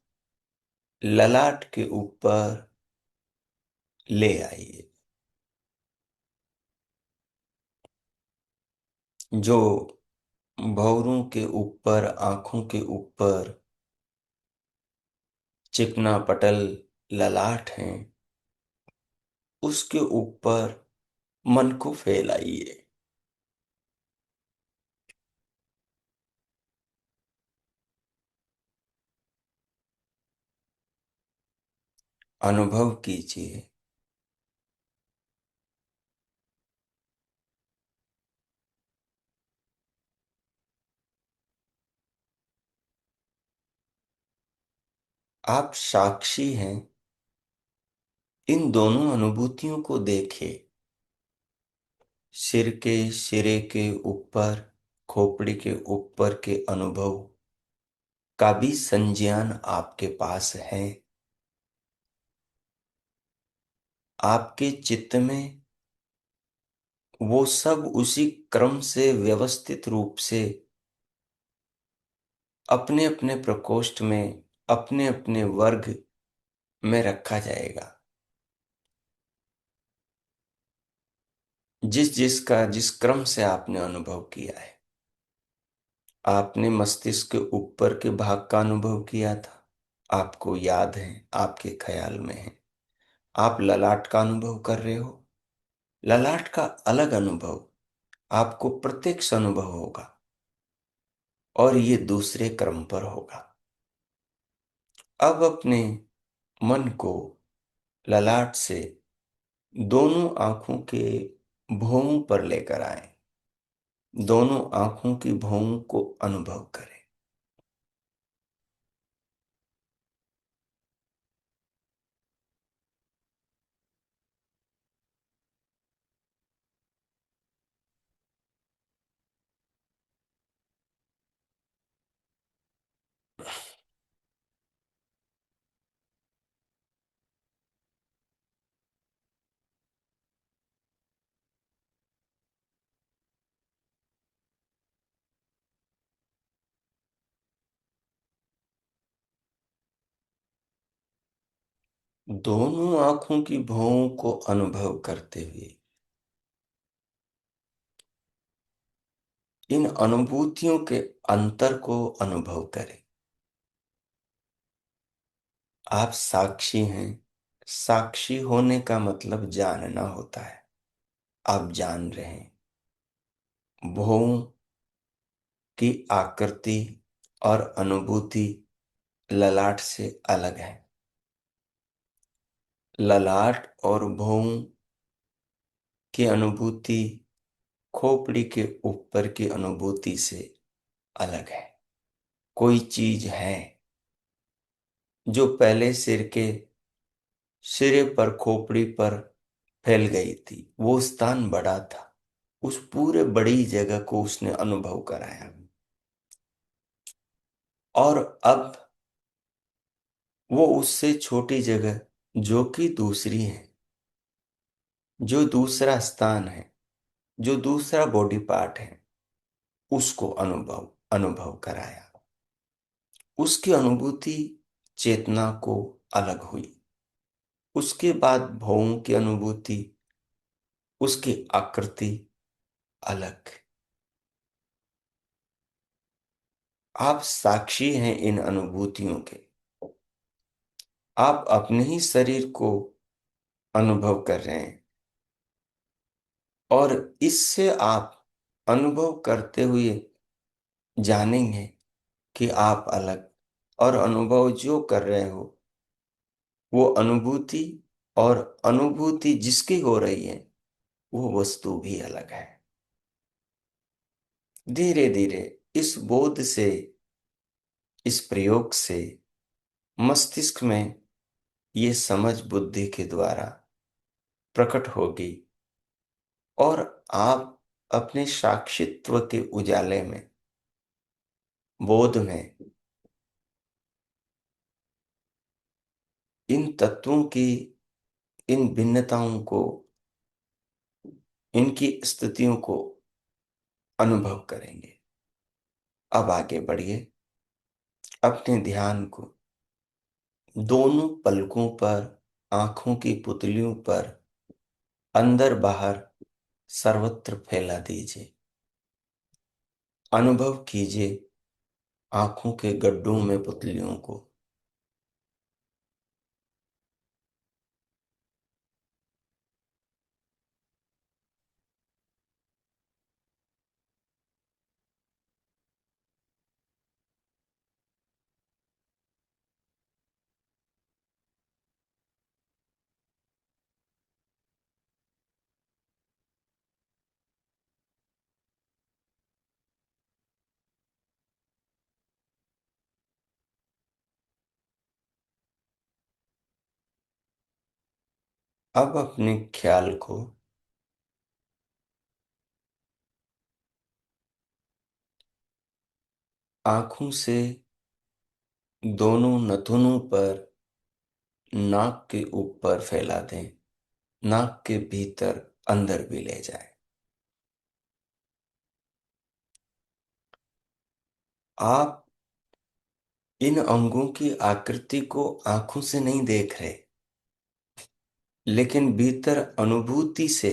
ललाट के ऊपर ले आइए। जो भौरों के ऊपर, आंखों के ऊपर चिकना पटल ललाट है, उसके ऊपर मन को फैलाइए। अनुभव कीजिए। आप साक्षी हैं। इन दोनों अनुभूतियों को देखें। सिर के सिरे के ऊपर, खोपड़ी के ऊपर के अनुभव का भी संज्ञान आपके पास है। आपके चित्त में वो सब उसी क्रम से व्यवस्थित रूप से अपने अपने प्रकोष्ठ में, अपने अपने वर्ग में रखा जाएगा। जिस जिसका जिस क्रम से आपने अनुभव किया है। आपने मस्तिष्क के ऊपर के भाग का अनुभव किया था, आपको याद है, आपके ख्याल में है। आप ललाट का अनुभव कर रहे हो। ललाट का अलग अनुभव आपको प्रत्यक्ष अनुभव होगा, और ये दूसरे क्रम पर होगा। अब अपने मन को ललाट से दोनों आंखों के भौं पर लेकर आए। दोनों आंखों की भौं को अनुभव करें। दोनों आंखों की भौं को अनुभव करते हुए इन अनुभूतियों के अंतर को अनुभव करें। आप साक्षी हैं। साक्षी होने का मतलब जानना होता है। आप जान रहे हैं। भौं की आकृति और अनुभूति ललाट से अलग है। ललाट और भौं की अनुभूति खोपड़ी के ऊपर की अनुभूति से अलग है। कोई चीज है जो पहले सिर के सिरे पर, खोपड़ी पर फैल गई थी। वो स्थान बड़ा था। उस पूरे बड़ी जगह को उसने अनुभव कराया। और अब वो उससे छोटी जगह, जो कि दूसरी है, जो दूसरा स्थान है, जो दूसरा बॉडी पार्ट है, उसको अनुभव अनुभव कराया। उसकी अनुभूति चेतना को अलग हुई। उसके बाद भावों की अनुभूति, उसकी आकृति अलग। आप साक्षी हैं इन अनुभूतियों के। आप अपने ही शरीर को अनुभव कर रहे हैं, और इससे आप अनुभव करते हुए जानेंगे कि आप अलग, और अनुभव जो कर रहे हो वो अनुभूति, और अनुभूति जिसकी हो रही है वो वस्तु भी अलग है। धीरे धीरे इस बोध से, इस प्रयोग से मस्तिष्क में ये समझ बुद्धि के द्वारा प्रकट होगी, और आप अपने साक्षित्व के उजाले में, बोध में, इन तत्वों की, इन भिन्नताओं को, इनकी स्थितियों को अनुभव करेंगे। अब आगे बढ़िए, अपने ध्यान को दोनों पलकों पर, आंखों की पुतलियों पर, अंदर बाहर सर्वत्र फैला दीजिए। अनुभव कीजिए आंखों के गड्ढों में पुतलियों को। अब अपने ख्याल को आंखों से दोनों नथुनों पर, नाक के ऊपर फैला दें, नाक के भीतर अंदर भी ले जाए। आप इन अंगों की आकृति को आंखों से नहीं देख रहे, लेकिन भीतर अनुभूति से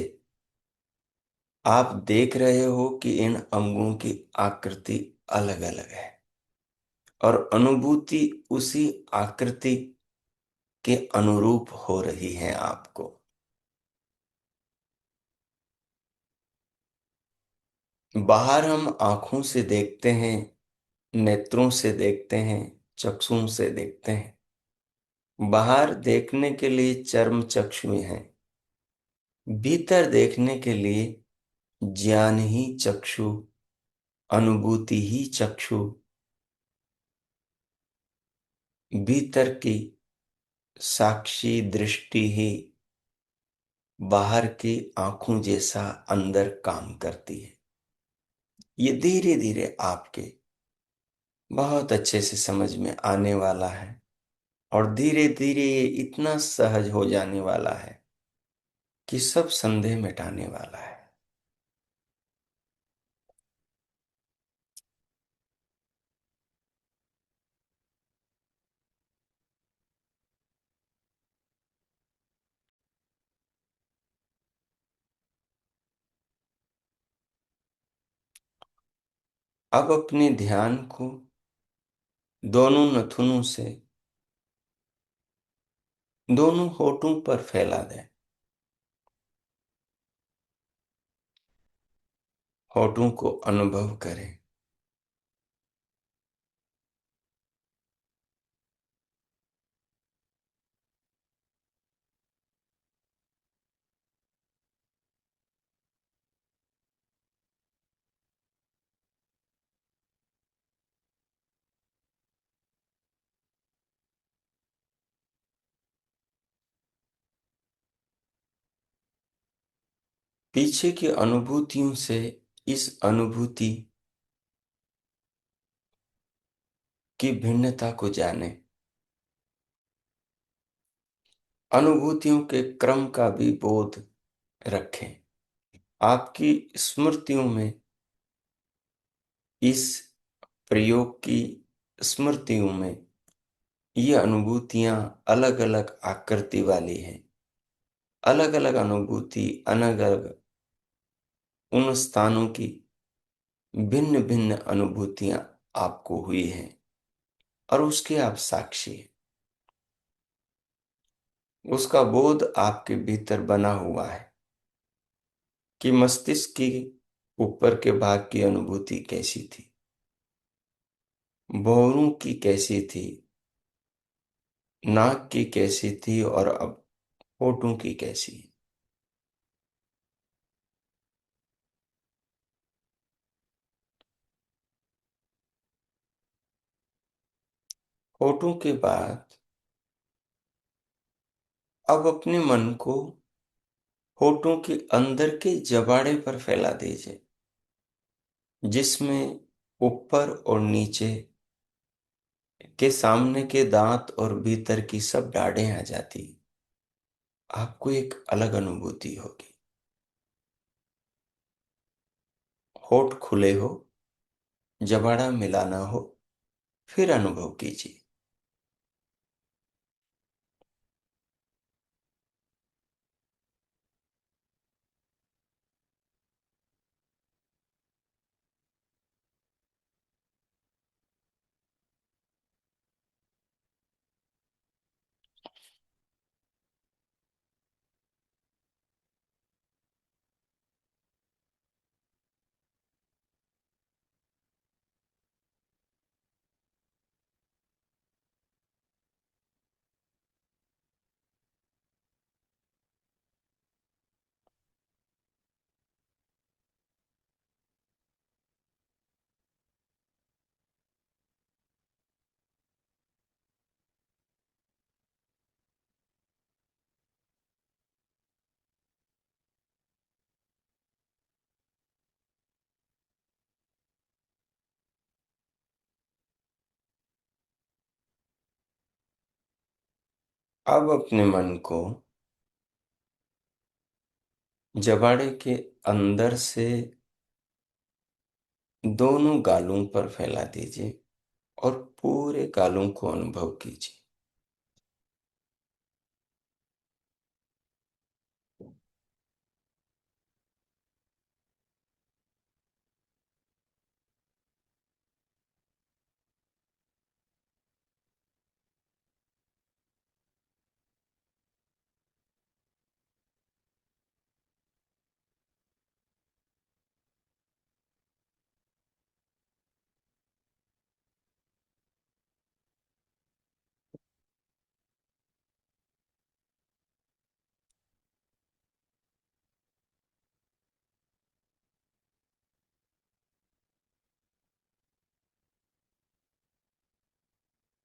आप देख रहे हो कि इन अंगों की आकृति अलग अलग है, और अनुभूति उसी आकृति के अनुरूप हो रही है आपको। बाहर हम आंखों से देखते हैं, नेत्रों से देखते हैं, चक्षुओं से देखते हैं। बाहर देखने के लिए चर्म चक्षु हैं, भीतर देखने के लिए ज्ञान ही चक्षु, अनुभूति ही चक्षु, भीतर की साक्षी दृष्टि ही बाहर की आंखों जैसा अंदर काम करती है। ये धीरे धीरे आपके बहुत अच्छे से समझ में आने वाला है, और धीरे धीरे ये इतना सहज हो जाने वाला है कि सब संदेह मिटाने वाला है। अब अपने ध्यान को दोनों नथुनों से दोनों होठों पर फैला दें। होठों को अनुभव करें। पीछे की अनुभूतियों से इस अनुभूति की भिन्नता को जाने। अनुभूतियों के क्रम का भी बोध रखें। आपकी स्मृतियों में, इस प्रयोग की स्मृतियों में, ये अनुभूतियां अलग अलग आकृति वाली हैं। अलग अलग अनुभूति, अलग अलग उन स्थानों की भिन्न भिन्न अनुभूतियां आपको हुई है और उसके आप साक्षी हैं। उसका बोध आपके भीतर बना हुआ है कि मस्तिष्क की ऊपर के भाग की अनुभूति कैसी थी, भौरों की कैसी थी, नाक की कैसी थी और अब होठों की कैसी है। होठों के बाद अब अपने मन को होठों के अंदर के जबाड़े पर फैला दीजिए, जिसमें ऊपर और नीचे के सामने के दांत और भीतर की सब डाढ़ें आ जाती। आपको एक अलग अनुभूति होगी। होठ खुले हो, जबाड़ा मिलाना हो, फिर अनुभव कीजिए। अब अपने मन को जबाड़े के अंदर से दोनों गालों पर फैला दीजिए और पूरे गालों को अनुभव कीजिए।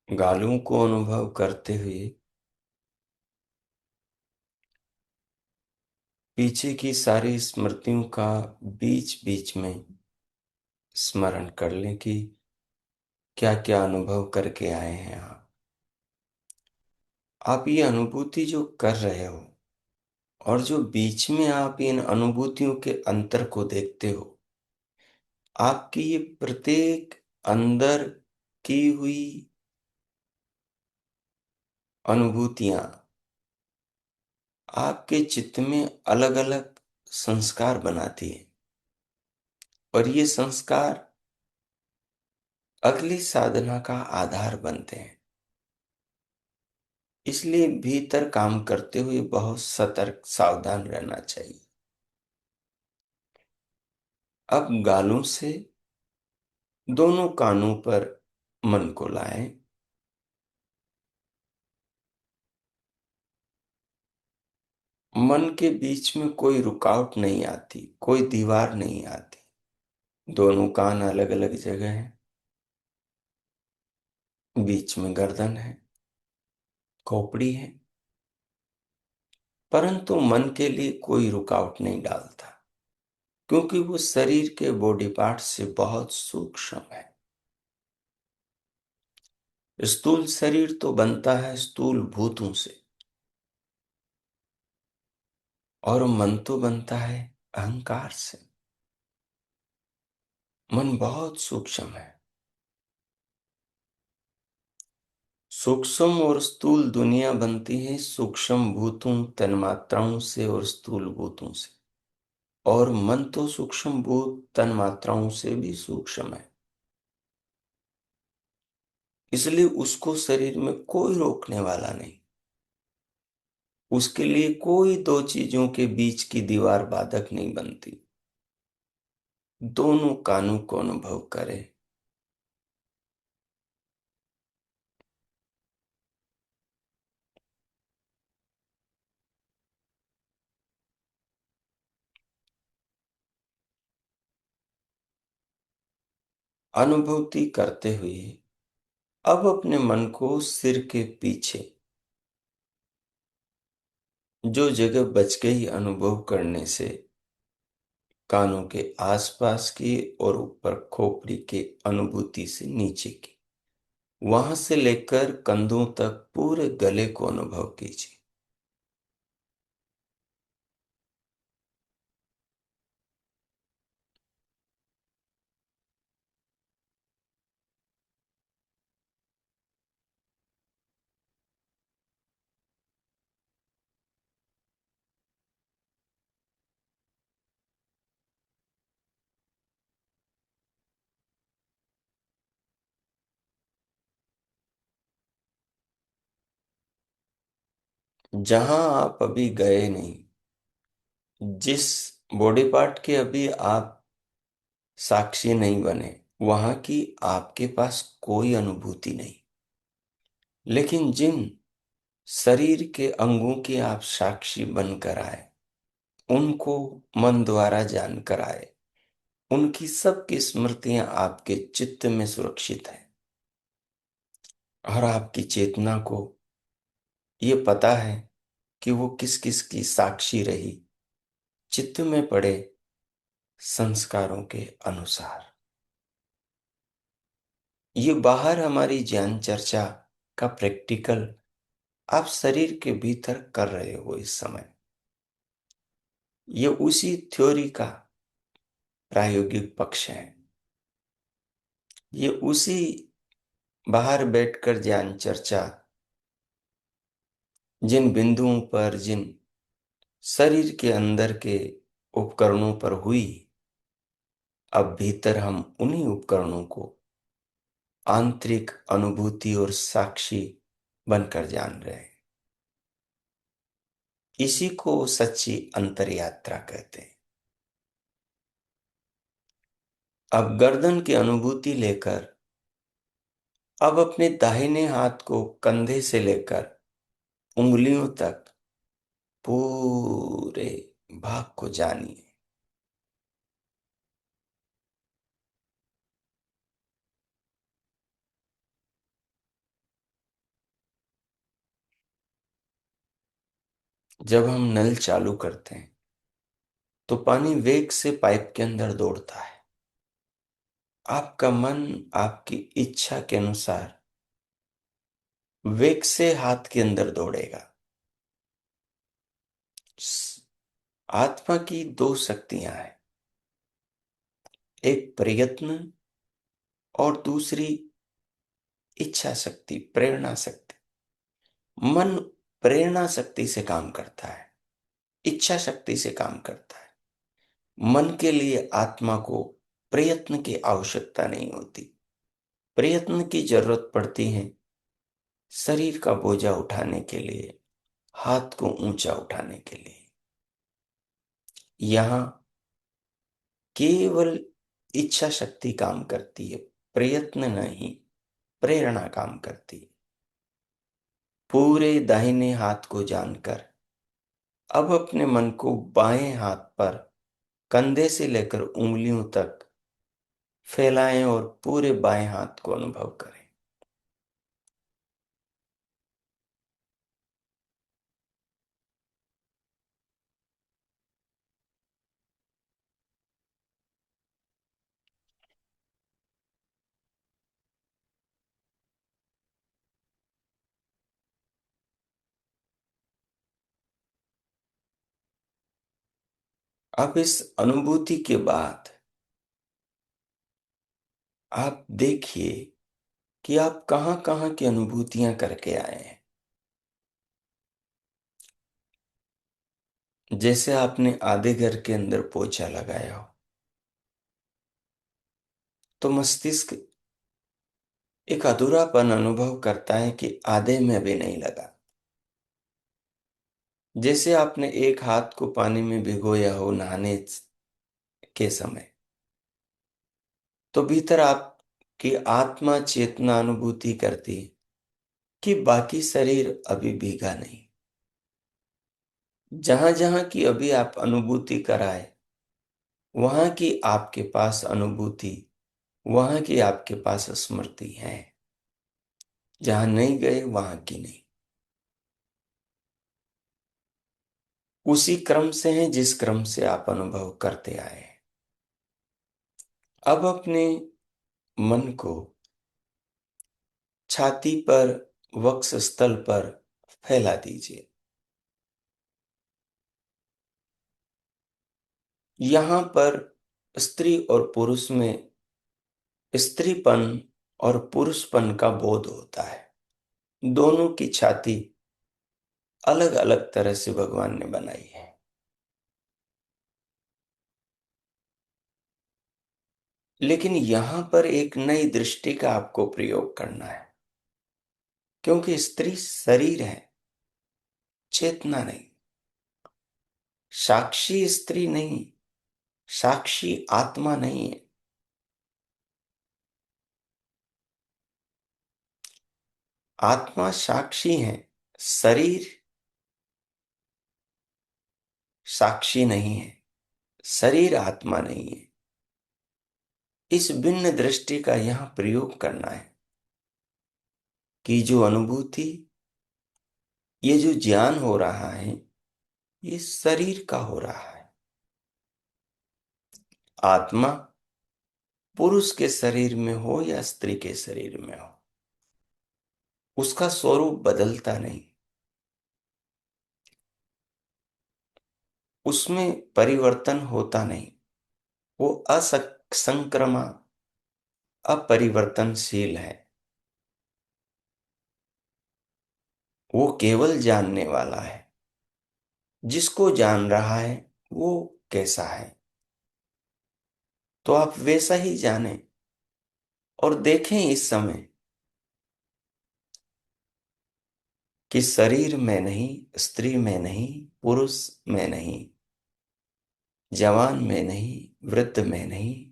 गालों को अनुभव करते हुए पीछे की सारी स्मृतियों का बीच बीच में स्मरण कर लें कि क्या क्या अनुभव करके आए हैं आप ये अनुभूति जो कर रहे हो और जो बीच में आप इन अनुभूतियों के अंतर को देखते हो, आपकी ये प्रत्येक अंदर की हुई अनुभूतियां आपके चित्त में अलग अलग संस्कार बनाती है और ये संस्कार अगली साधना का आधार बनते हैं। इसलिए भीतर काम करते हुए बहुत सतर्क सावधान रहना चाहिए। अब गालों से दोनों कानों पर मन को लाएं। मन के बीच में कोई रुकावट नहीं आती, कोई दीवार नहीं आती। दोनों कान अलग अलग जगह हैं, बीच में गर्दन है, खोपड़ी है, परंतु मन के लिए कोई रुकावट नहीं डालता, क्योंकि वो शरीर के बॉडी पार्ट से बहुत सूक्ष्म है। स्थूल शरीर तो बनता है स्थूल भूतों से और मन तो बनता है अहंकार से। मन बहुत सूक्ष्म है। सूक्ष्म और स्थूल दुनिया बनती है सूक्ष्म भूतों तन्मात्राओं से और स्थूल भूतों से, और मन तो सूक्ष्म भूत तन्मात्राओं से भी सूक्ष्म है। इसलिए उसको शरीर में कोई रोकने वाला नहीं। उसके लिए कोई दो चीजों के बीच की दीवार बाधक नहीं बनती। दोनों कानों को अनुभव करे। अनुभूति करते हुए अब अपने मन को सिर के पीछे जो जगह बच गई अनुभव करने से, कानों के आसपास की और ऊपर खोपड़ी के अनुभूति से नीचे की, वहां से लेकर कंधों तक पूरे गले को अनुभव कीजिए। जहां आप अभी गए नहीं, जिस बॉडी पार्ट के अभी आप साक्षी नहीं बने, वहां की आपके पास कोई अनुभूति नहीं। लेकिन जिन शरीर के अंगों के आप साक्षी बनकर आए, उनको मन द्वारा जानकर आए, उनकी सबकी स्मृतियां आपके चित्त में सुरक्षित हैं। और आपकी चेतना को ये पता है कि वो किस किस की साक्षी रही, चित्त में पड़े संस्कारों के अनुसार। ये बाहर हमारी ज्ञान चर्चा का प्रैक्टिकल आप शरीर के भीतर कर रहे हो इस समय। ये उसी थ्योरी का प्रायोगिक पक्ष है। ये उसी बाहर बैठकर ज्ञान चर्चा जिन बिंदुओं पर, जिन शरीर के अंदर के उपकरणों पर हुई, अब भीतर हम उन्हीं उपकरणों को आंतरिक अनुभूति और साक्षी बनकर जान रहे हैं। इसी को सच्ची अंतर यात्रा कहते हैं। अब गर्दन की अनुभूति लेकर अब अपने दाहिने हाथ को कंधे से लेकर उंगलियों तक पूरे भाग को जानिए। जब हम नल चालू करते हैं तो पानी वेग से पाइप के अंदर दौड़ता है। आपका मन आपकी इच्छा के अनुसार वेग से हाथ के अंदर दौड़ेगा। आत्मा की दो शक्तियां हैं, एक प्रयत्न और दूसरी इच्छा शक्ति, प्रेरणा शक्ति। मन प्रेरणा शक्ति से काम करता है, इच्छा शक्ति से काम करता है। मन के लिए आत्मा को प्रयत्न की आवश्यकता नहीं होती। प्रयत्न की जरूरत पड़ती है शरीर का बोझा उठाने के लिए, हाथ को ऊंचा उठाने के लिए। यहां केवल इच्छा शक्ति काम करती है, प्रयत्न नहीं, प्रेरणा काम करती है। पूरे दाहिने हाथ को जानकर अब अपने मन को बाएं हाथ पर कंधे से लेकर उंगलियों तक फैलाएं और पूरे बाएं हाथ को अनुभव करें। अब इस अनुभूति के बाद आप देखिए कि आप कहां कहां की अनुभूतियां करके आए हैं। जैसे आपने आधे घर के अंदर पोछा लगाया हो, तो मस्तिष्क एक अधूरापन अनुभव करता है कि आधे में भी नहीं लगा। जैसे आपने एक हाथ को पानी में भिगोया हो नहाने के समय, तो भीतर आपकी आत्मा चेतना अनुभूति करती है कि बाकी शरीर अभी भीगा नहीं। जहां जहां की अभी आप अनुभूति कराए, वहां की आपके पास अनुभूति, वहां की आपके पास स्मृति है। जहां नहीं गए वहां की नहीं। उसी क्रम से है जिस क्रम से आप अनुभव करते आए हैं। अब अपने मन को छाती पर, वक्ष स्थल पर फैला दीजिए। यहां पर स्त्री और पुरुष में स्त्रीपन और पुरुषपन का बोध होता है। दोनों की छाती अलग अलग तरह से भगवान ने बनाई है। लेकिन यहां पर एक नई दृष्टि का आपको प्रयोग करना है, क्योंकि स्त्री शरीर है, चेतना नहीं। साक्षी स्त्री नहीं, साक्षी आत्मा नहीं है। आत्मा साक्षी है, शरीर साक्षी नहीं है, शरीर आत्मा नहीं है। इस भिन्न दृष्टि का यहां प्रयोग करना है कि जो अनुभूति, ये जो ज्ञान हो रहा है, ये शरीर का हो रहा है। आत्मा पुरुष के शरीर में हो या स्त्री के शरीर में हो, उसका स्वरूप बदलता नहीं, उसमें परिवर्तन होता नहीं। वो असंक्रमा, अपरिवर्तनशील है। वो केवल जानने वाला है। जिसको जान रहा है वो कैसा है, तो आप वैसा ही जाने। और देखें इस समय कि शरीर में नहीं, स्त्री में नहीं, पुरुष में नहीं, जवान में नहीं, वृद्ध में नहीं,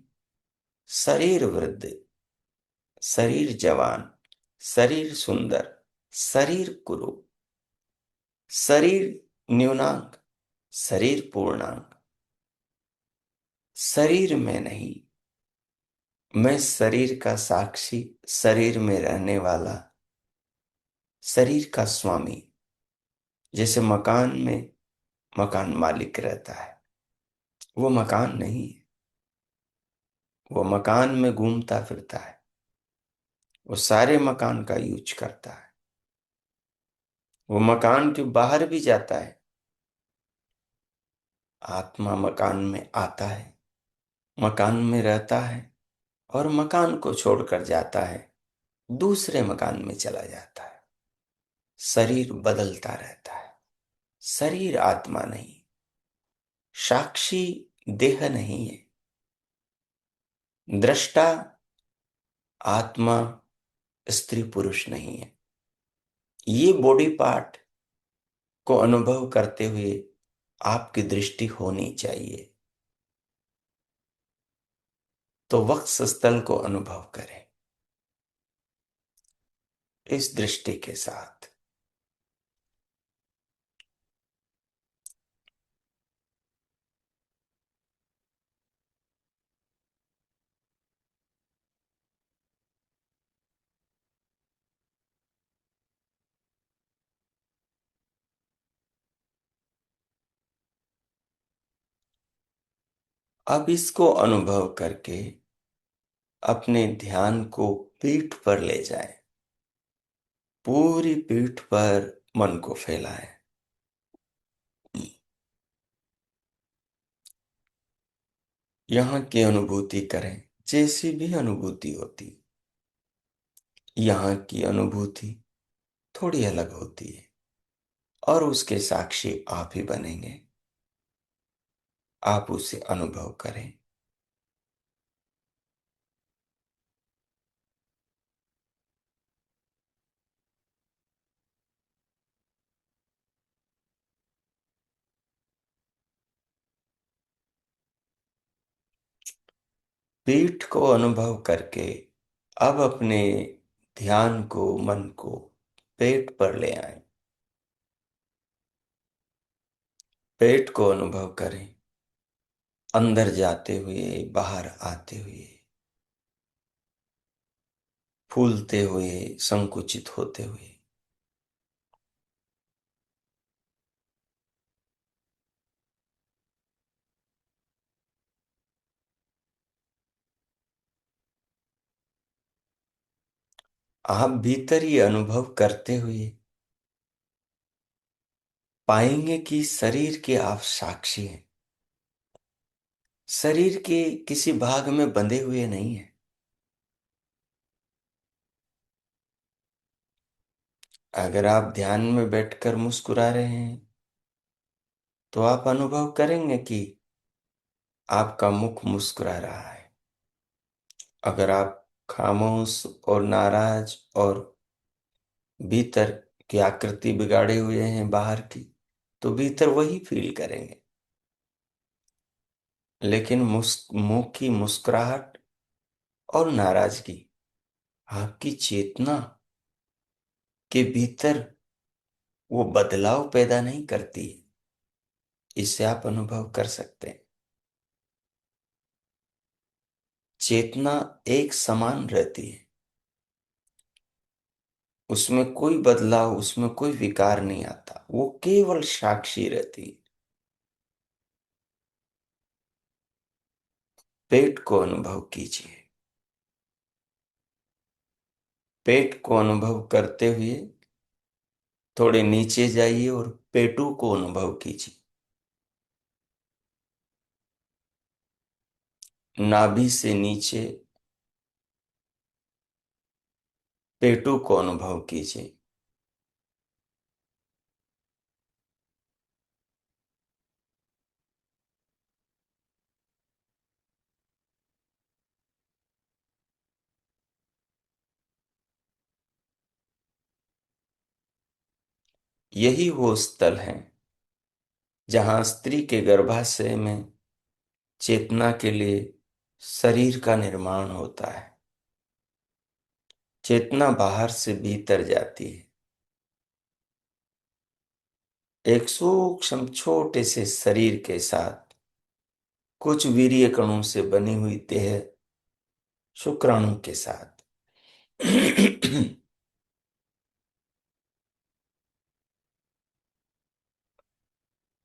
शरीर वृद्ध, शरीर जवान, शरीर सुंदर, शरीर कुरूप, शरीर न्यूनांग, शरीर पूर्णांग। शरीर में नहीं, मैं शरीर का साक्षी, शरीर में रहने वाला, शरीर का स्वामी। जैसे मकान में मकान मालिक रहता है, वो मकान नहीं है। वो मकान में घूमता फिरता है, वो सारे मकान का यूज करता है। वो मकान के बाहर भी जाता है। आत्मा मकान में आता है, मकान में रहता है, और मकान को छोड़कर जाता है, दूसरे मकान में चला जाता है। शरीर बदलता रहता है। शरीर आत्मा नहीं, साक्षी देह नहीं है। दृष्टा आत्मा स्त्री पुरुष नहीं है। ये बॉडी पार्ट को अनुभव करते हुए आपकी दृष्टि होनी चाहिए। तो वक्ष स्थल को अनुभव करें इस दृष्टि के साथ। अब इसको अनुभव करके अपने ध्यान को पीठ पर ले जाएं। पूरी पीठ पर मन को फैलाएं। यहाँ की अनुभूति करें, जैसी भी अनुभूति होती। यहाँ की अनुभूति थोड़ी अलग होती है, और उसके साक्षी आप ही बनेंगे। आप उसे अनुभव करें। पीठ को अनुभव करके अब अपने ध्यान को, मन को पेट पर ले आए। पेट को अनुभव करें, अंदर जाते हुए, बाहर आते हुए, फूलते हुए, संकुचित होते हुए। आप भीतर ये अनुभव करते हुए पाएंगे कि शरीर के आप साक्षी हैं। शरीर के किसी भाग में बंधे हुए नहीं हैं। अगर आप ध्यान में बैठकर मुस्कुरा रहे हैं तो आप अनुभव करेंगे कि आपका मुख मुस्कुरा रहा है। अगर आप खामोश और नाराज और भीतर की आकृति बिगाड़े हुए हैं बाहर की, तो भीतर वही फील करेंगे। लेकिन मुंह की मुस्कुराहट और नाराजगी आपकी चेतना के भीतर वो बदलाव पैदा नहीं करती। इससे आप अनुभव कर सकते हैं। चेतना एक समान रहती है, उसमें कोई बदलाव, उसमें कोई विकार नहीं आता, वो केवल साक्षी रहती है। पेट को अनुभव कीजिए। पेट को अनुभव करते हुए थोड़े नीचे जाइए और पेटू को अनुभव कीजिए। नाभि से नीचे पेटू को अनुभव कीजिए। यही वो स्थल है जहां स्त्री के गर्भाशय में चेतना के लिए शरीर का निर्माण होता है। चेतना बाहर से भीतर जाती है। एक सूक्ष्म छोटे से शरीर के साथ कुछ वीर्य कणों से बनी हुई देह, शुक्राणु के साथ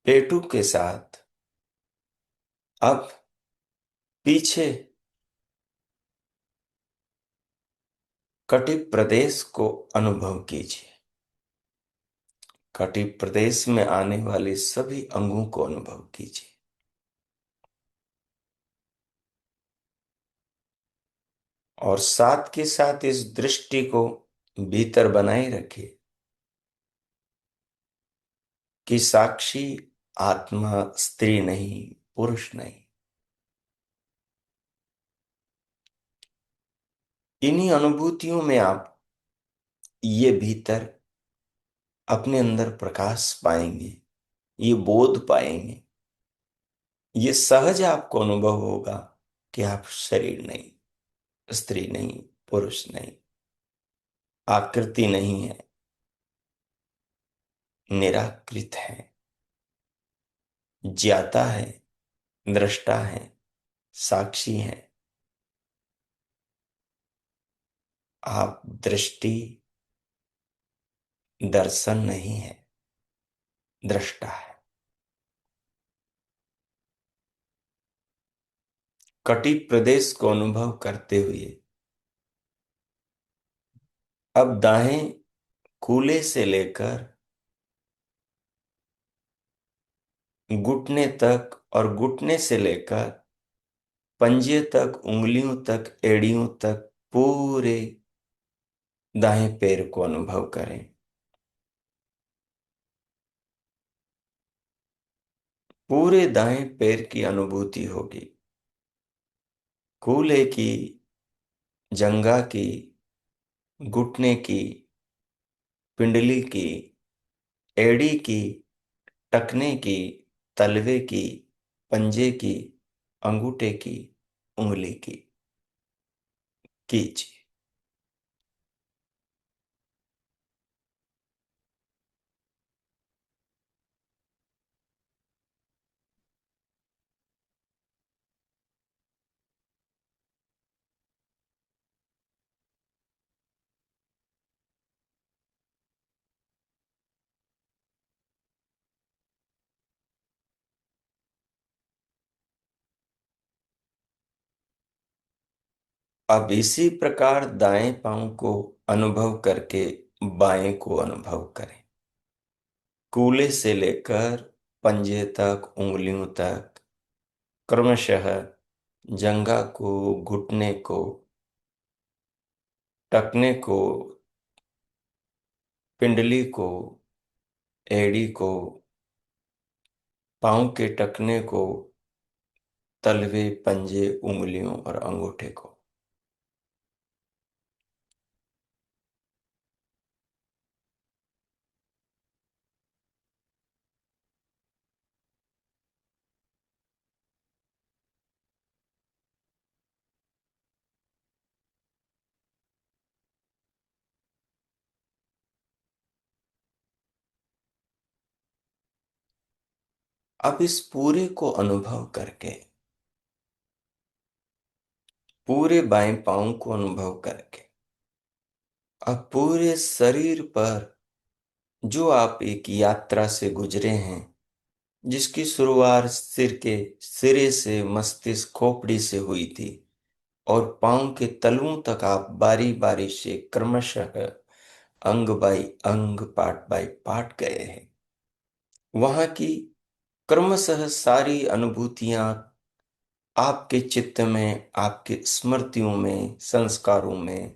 पेटू के साथ अब पीछे कटिप प्रदेश को अनुभव कीजिए। कटिप प्रदेश में आने वाले सभी अंगों को अनुभव कीजिए। और साथ के साथ इस दृष्टि को भीतर बनाए रखिए कि साक्षी आत्मा स्त्री नहीं, पुरुष नहीं। इन्हीं अनुभूतियों में आप ये भीतर अपने अंदर प्रकाश पाएंगे, ये बोध पाएंगे, ये सहज आपको अनुभव होगा कि आप शरीर नहीं, स्त्री नहीं, पुरुष नहीं, आकृति नहीं है, निराकृत है, ज्ञाता है, दृष्टा है, साक्षी है। आप दृष्टि, दर्शन नहीं है, दृष्टा है। कटी प्रदेश को अनुभव करते हुए अब दाएं कूल्हे से लेकर घुटने तक और घुटने से लेकर पंजे तक, उंगलियों तक, एड़ियों तक पूरे दाएं पैर को अनुभव करें। पूरे दाएं पैर की अनुभूति होगी। कूल्हे की, जंघा की, घुटने की, पिंडली की, एड़ी की, टखने की, तलवे की, पंजे की, अंगूठे की, उंगली की। कीजिए। अब इसी प्रकार दाएं पांव को अनुभव करके बाएं को अनुभव करें। कूले से लेकर पंजे तक, उंगलियों तक, क्रमशः जंघा को, घुटने को, टखने को, पिंडली को, एड़ी को, पांव के टखने को, तलवे, पंजे, उंगलियों और अंगूठे को। अब इस पूरे को अनुभव करके, पूरे बाएं पांव को अनुभव करके, अब पूरे शरीर पर जो आप एक यात्रा से गुजरे हैं, जिसकी शुरुआत सिर के सिरे से मस्तिष्क खोपड़ी से हुई थी और पांव के तलुओं तक आप बारी बारी से क्रमशः अंग बाई अंग, पार्ट बाई पार्ट गए हैं। वहां की क्रमशः सारी अनुभूतियां आपके चित्त में, आपके स्मृतियों में, संस्कारों में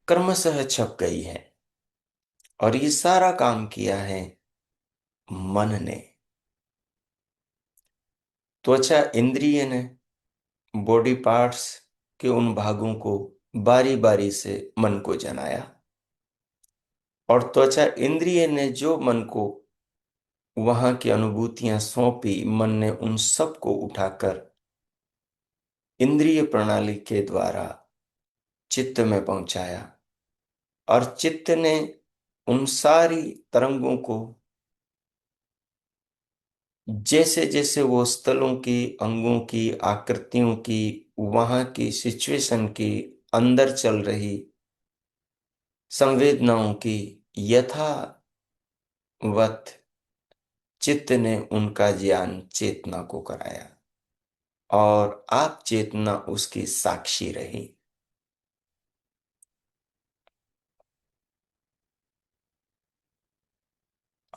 क्रमशः छप गई है। और ये सारा काम किया है मन ने। त्वचा इंद्रिय ने बॉडी पार्ट्स के उन भागों को बारी बारी से मन को जनाया, और त्वचा इंद्रिय ने जो मन को वहां की अनुभूतियां सौंपी, मन ने उन सब को उठाकर इंद्रिय प्रणाली के द्वारा चित्त में पहुंचाया। और चित्त ने उन सारी तरंगों को, जैसे जैसे वो स्थलों की, अंगों की, आकृतियों की, वहां की सिचुएशन की, अंदर चल रही संवेदनाओं की यथावत चित्त ने उनका ज्ञान चेतना को कराया, और आप चेतना उसकी साक्षी रही।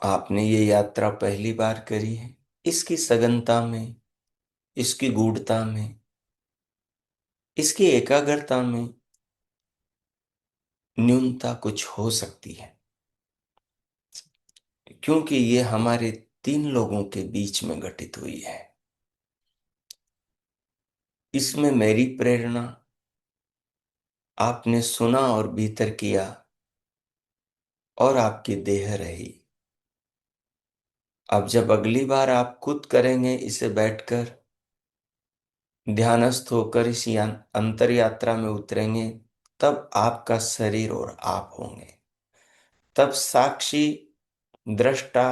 आपने ये यात्रा पहली बार करी है। इसकी सघनता में, इसकी गूढ़ता में, इसकी एकाग्रता में न्यूनता कुछ हो सकती है, क्योंकि ये हमारे तीन लोगों के बीच में घटित हुई है। इसमें मेरी प्रेरणा, आपने सुना और भीतर किया, और आपकी देह रही। अब जब अगली बार आप खुद करेंगे इसे बैठकर, ध्यानस्थ होकर इस अंतर यात्रा में उतरेंगे, तब आपका शरीर और आप होंगे। तब साक्षी, दृष्टा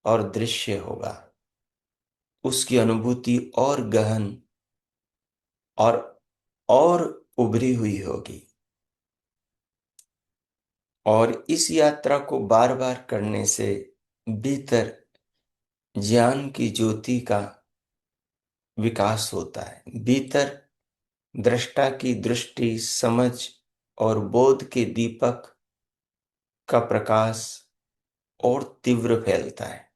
और दृश्य होगा। उसकी अनुभूति और गहन और और उभरी हुई होगी। और इस यात्रा को बार बार करने से भीतर ज्ञान की ज्योति का विकास होता है। भीतर दृष्टा की दृष्टि, समझ और बोध के दीपक का प्रकाश और तीव्र फैलता है।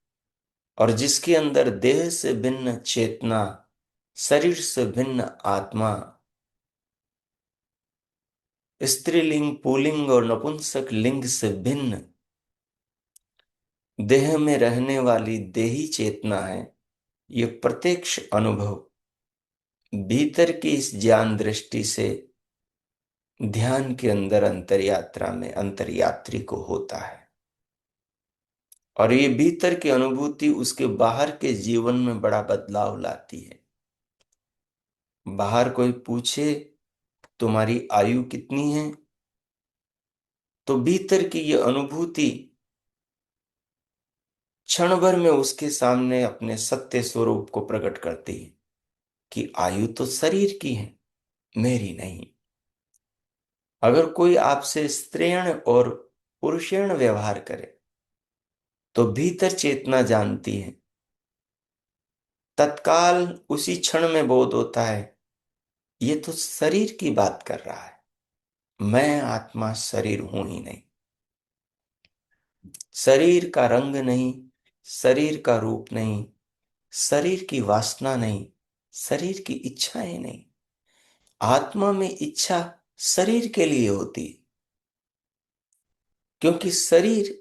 और जिसके अंदर देह से भिन्न चेतना, शरीर से भिन्न आत्मा, स्त्रीलिंग, पुल्लिंग और नपुंसक लिंग से भिन्न देह में रहने वाली देही चेतना है, ये प्रत्यक्ष अनुभव भीतर की इस ज्ञान दृष्टि से ध्यान के अंदर अंतर यात्रा में अंतर्यात्री को होता है। और ये भीतर की अनुभूति उसके बाहर के जीवन में बड़ा बदलाव लाती है। बाहर कोई पूछे तुम्हारी आयु कितनी है, तो भीतर की ये अनुभूति क्षण भर में उसके सामने अपने सत्य स्वरूप को प्रकट करती है कि आयु तो शरीर की है, मेरी नहीं। अगर कोई आपसे स्त्रीण और पुरुषेण व्यवहार करे, तो भीतर चेतना जानती है, तत्काल उसी क्षण में बोध होता है, ये तो शरीर की बात कर रहा है, मैं आत्मा शरीर हूं ही नहीं। शरीर का रंग नहीं, शरीर का रूप नहीं, शरीर की वासना नहीं, शरीर की इच्छाएं नहीं। आत्मा में इच्छा शरीर के लिए होती है, क्योंकि शरीर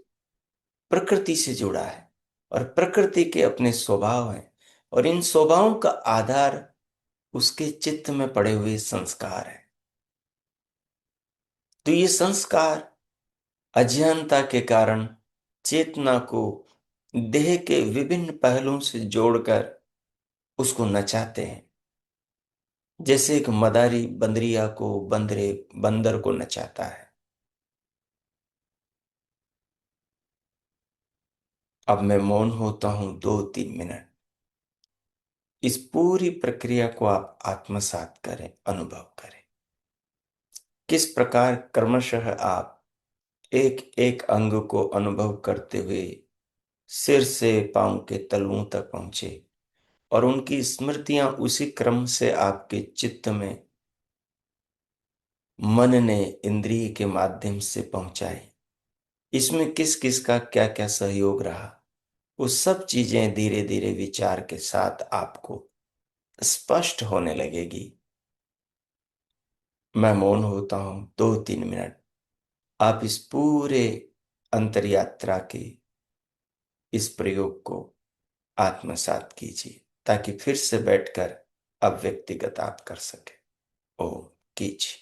प्रकृति से जुड़ा है और प्रकृति के अपने स्वभाव हैं, और इन स्वभावों का आधार उसके चित्त में पड़े हुए संस्कार है। तो ये संस्कार अज्ञानता के कारण चेतना को देह के विभिन्न पहलुओं से जोड़कर उसको नचाते हैं, जैसे एक मदारी बंदरिया को बंदर को नचाता है। अब मैं मौन होता हूं 2-3 मिनट। इस पूरी प्रक्रिया को आप आत्मसात करें, अनुभव करें, किस प्रकार क्रमशः आप एक एक अंग को अनुभव करते हुए सिर से पांव के तलुओं तक पहुंचे, और उनकी स्मृतियां उसी क्रम से आपके चित्त में मन ने इंद्रिय के माध्यम से पहुंचाए। इसमें किस किस का क्या क्या सहयोग रहा, वो सब चीजें धीरे धीरे विचार के साथ आपको स्पष्ट होने लगेगी। मैं मौन होता हूं 2-3 मिनट। आप इस पूरे अंतर यात्रा के इस प्रयोग को आत्मसात कीजिए, ताकि फिर से बैठकर अब व्यक्तिगत आप कर सके। ओम। कीजिए।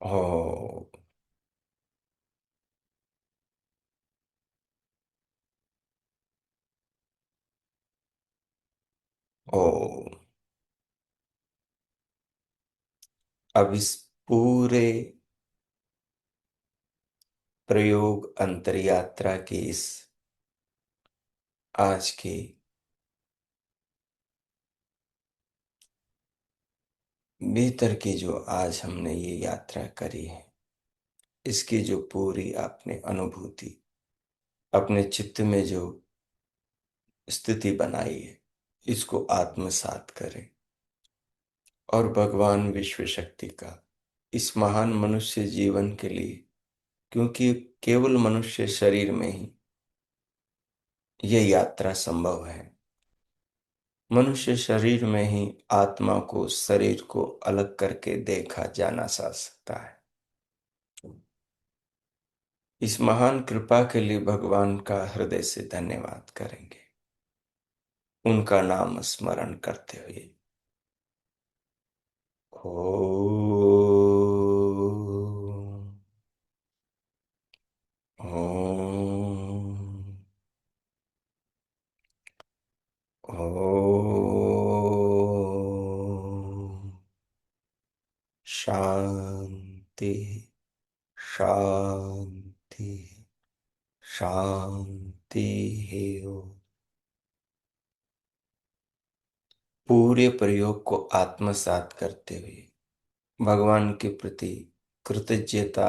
ओ। ओ। अब इस पूरे प्रयोग अंतर यात्रा की इस आज की भीतर की जो आज हमने ये यात्रा करी है, इसकी जो पूरी आपने अनुभूति अपने चित्त में जो स्थिति बनाई है, इसको आत्मसात करें और भगवान विश्व शक्ति का इस महान मनुष्य जीवन के लिए, क्योंकि केवल मनुष्य शरीर में ही यह यात्रा संभव है। मनुष्य शरीर में ही आत्मा को शरीर को अलग करके देखा जाना सा सकता है। इस महान कृपा के लिए भगवान का हृदय से धन्यवाद करेंगे, उनका नाम स्मरण करते हुए। ओम ओम ओम। शांति शांति शांति है। हो पूरे प्रयोग को आत्मसात करते हुए भगवान के प्रति कृतज्ञता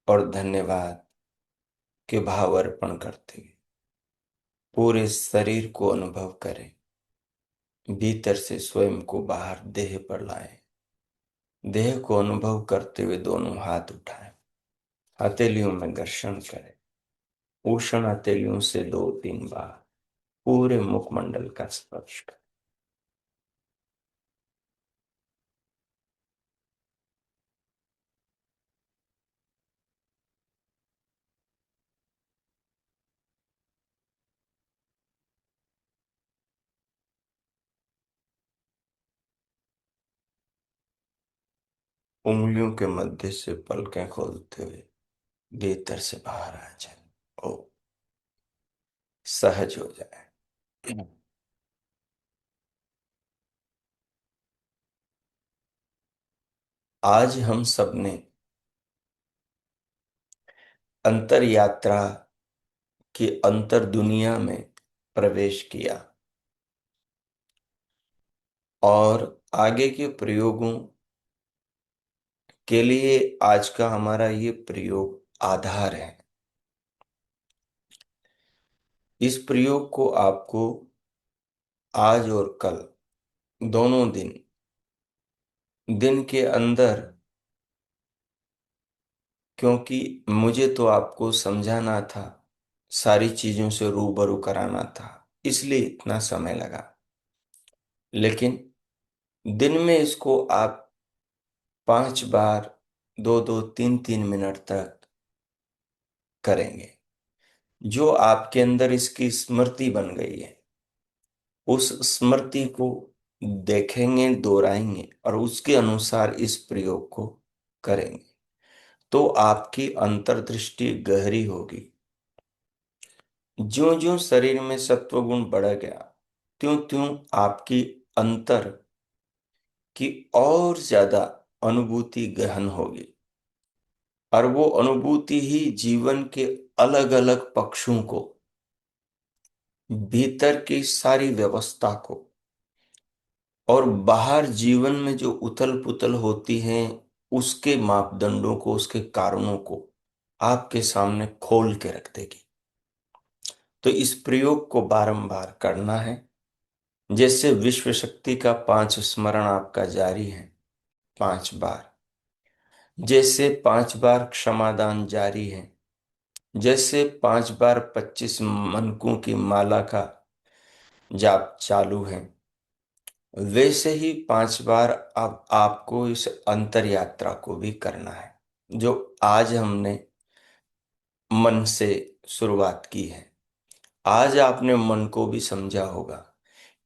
और धन्यवाद के भाव अर्पण करते हुए पूरे शरीर को अनुभव करें, भीतर से स्वयं को बाहर देह पर लाएं। देह को अनुभव करते हुए दोनों हाथ उठाएं, हथेलियों में घर्षण करें, उष्ण हथेलियों से 2-3 बार पूरे मुखमंडल का स्पर्श करें। उंगलियों के मध्य से पलकें खोलते हुए भीतर से बाहर आ जाए। ओ सहज हो जाए। आज हम सब ने अंतर यात्रा की अंतर दुनिया में प्रवेश किया और आगे के प्रयोगों के लिए आज का हमारा ये प्रयोग आधार है। इस प्रयोग को आपको आज और कल दोनों दिन के अंदर, क्योंकि मुझे तो आपको समझाना था, सारी चीजों से रूबरू कराना था, इसलिए इतना समय लगा। लेकिन दिन में इसको आप 5 बार 2-2 3-3 मिनट तक करेंगे, जो आपके अंदर इसकी स्मृति बन गई है, उस स्मृति को देखेंगे, दोहराएंगे और उसके अनुसार इस प्रयोग को करेंगे, तो आपकी अंतर्दृष्टि गहरी होगी। ज्यों ज्यों शरीर में सत्व गुण बढ़ गया, त्यों त्यों आपकी अंतर की और ज्यादा अनुभूति गहन होगी और वो अनुभूति ही जीवन के अलग अलग पक्षों को, भीतर की सारी व्यवस्था को और बाहर जीवन में जो उथल पुथल होती है उसके मापदंडों को, उसके कारणों को आपके सामने खोल के रख देगी। तो इस प्रयोग को बारंबार करना है। जैसे विश्व शक्ति का 5 स्मरण आपका जारी है 5 बार, जैसे 5 बार क्षमादान जारी है, जैसे 5 बार 25 मनकों की माला का जाप चालू है, वैसे ही 5 बार अब आपको इस अंतर यात्रा को भी करना है, जो आज हमने मन से शुरुआत की है। आज आपने मन को भी समझा होगा,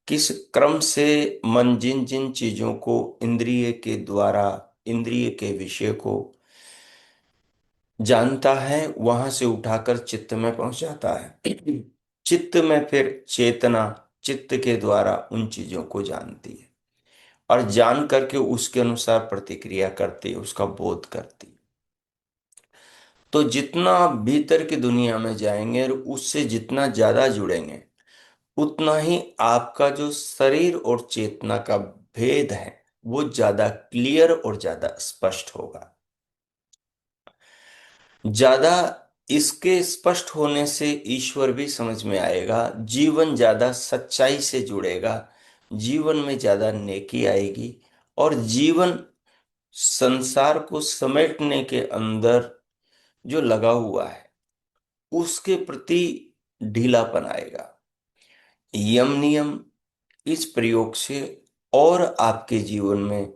किस क्रम से मन जिन जिन चीजों को इंद्रिय के द्वारा, इंद्रिय के विषय को जानता है, वहां से उठाकर चित्त में पहुंचाता है। चित्त में फिर चेतना चित्त के द्वारा उन चीजों को जानती है और जान करके उसके अनुसार प्रतिक्रिया करती है, उसका बोध करती है। तो जितना आप भीतर की दुनिया में जाएंगे और उससे जितना ज्यादा जुड़ेंगे, उतना ही आपका जो शरीर और चेतना का भेद है वो ज्यादा क्लियर और ज्यादा स्पष्ट होगा। ज्यादा इसके स्पष्ट होने से ईश्वर भी समझ में आएगा, जीवन ज्यादा सच्चाई से जुड़ेगा, जीवन में ज्यादा नेकी आएगी, और जीवन संसार को समेटने के अंदर जो लगा हुआ है उसके प्रति ढीलापन आएगा। यम नियम इस प्रयोग से और आपके जीवन में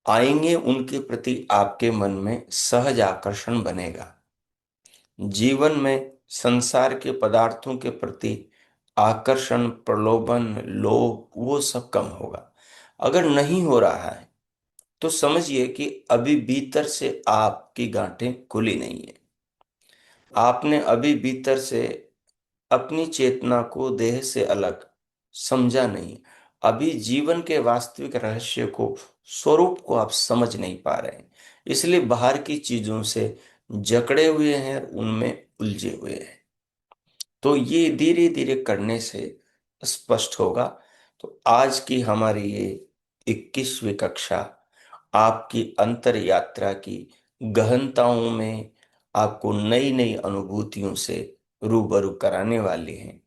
आएंगे, उनके प्रति आपके मन में सहज आकर्षण बनेगा। जीवन में संसार के पदार्थों के प्रति आकर्षण, प्रलोभन, लोभ वो सब कम होगा। अगर नहीं हो रहा है तो समझिए कि अभी भीतर से आपकी गांठें खुली नहीं है, आपने अभी भीतर से अपनी चेतना को देह से अलग समझा नहीं, अभी जीवन के वास्तविक रहस्य को, स्वरूप को आप समझ नहीं पा रहे हैं, इसलिए बाहर की चीजों से जकड़े हुए हैं और उनमें उलझे हुए हैं। तो ये धीरे धीरे करने से स्पष्ट होगा। तो आज की हमारी ये 21वीं कक्षा आपकी अंतर यात्रा की गहनताओं में आपको नई नई अनुभूतियों से रूबरू कराने वाली है।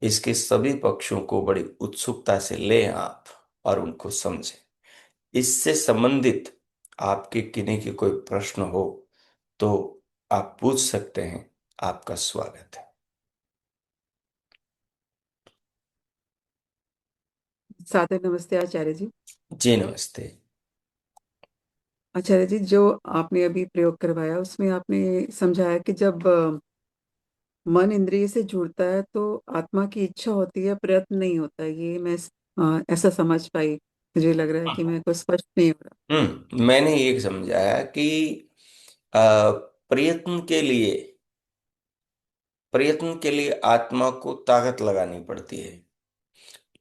इसके सभी पक्षों को बड़ी उत्सुकता से लें आप और उनको समझें। इससे संबंधित आपके किन्हीं के कोई प्रश्न हो तो आप पूछ सकते हैं। आपका स्वागत है। सादर नमस्ते आचार्य जी। जी नमस्ते। आचार्य जी, जो आपने अभी प्रयोग करवाया उसमें आपने समझाया कि जब मन इंद्रिय से जुड़ता है तो आत्मा की इच्छा होती है, प्रयत्न नहीं होता है। ये मैं ऐसा समझ पाई। मुझे लग रहा है कि मेरे को स्पष्ट नहीं हो रहा। मैंने ये समझाया कि अ, प्रयत्न के लिए प्रयत्न के लिए आत्मा को ताकत लगानी पड़ती है,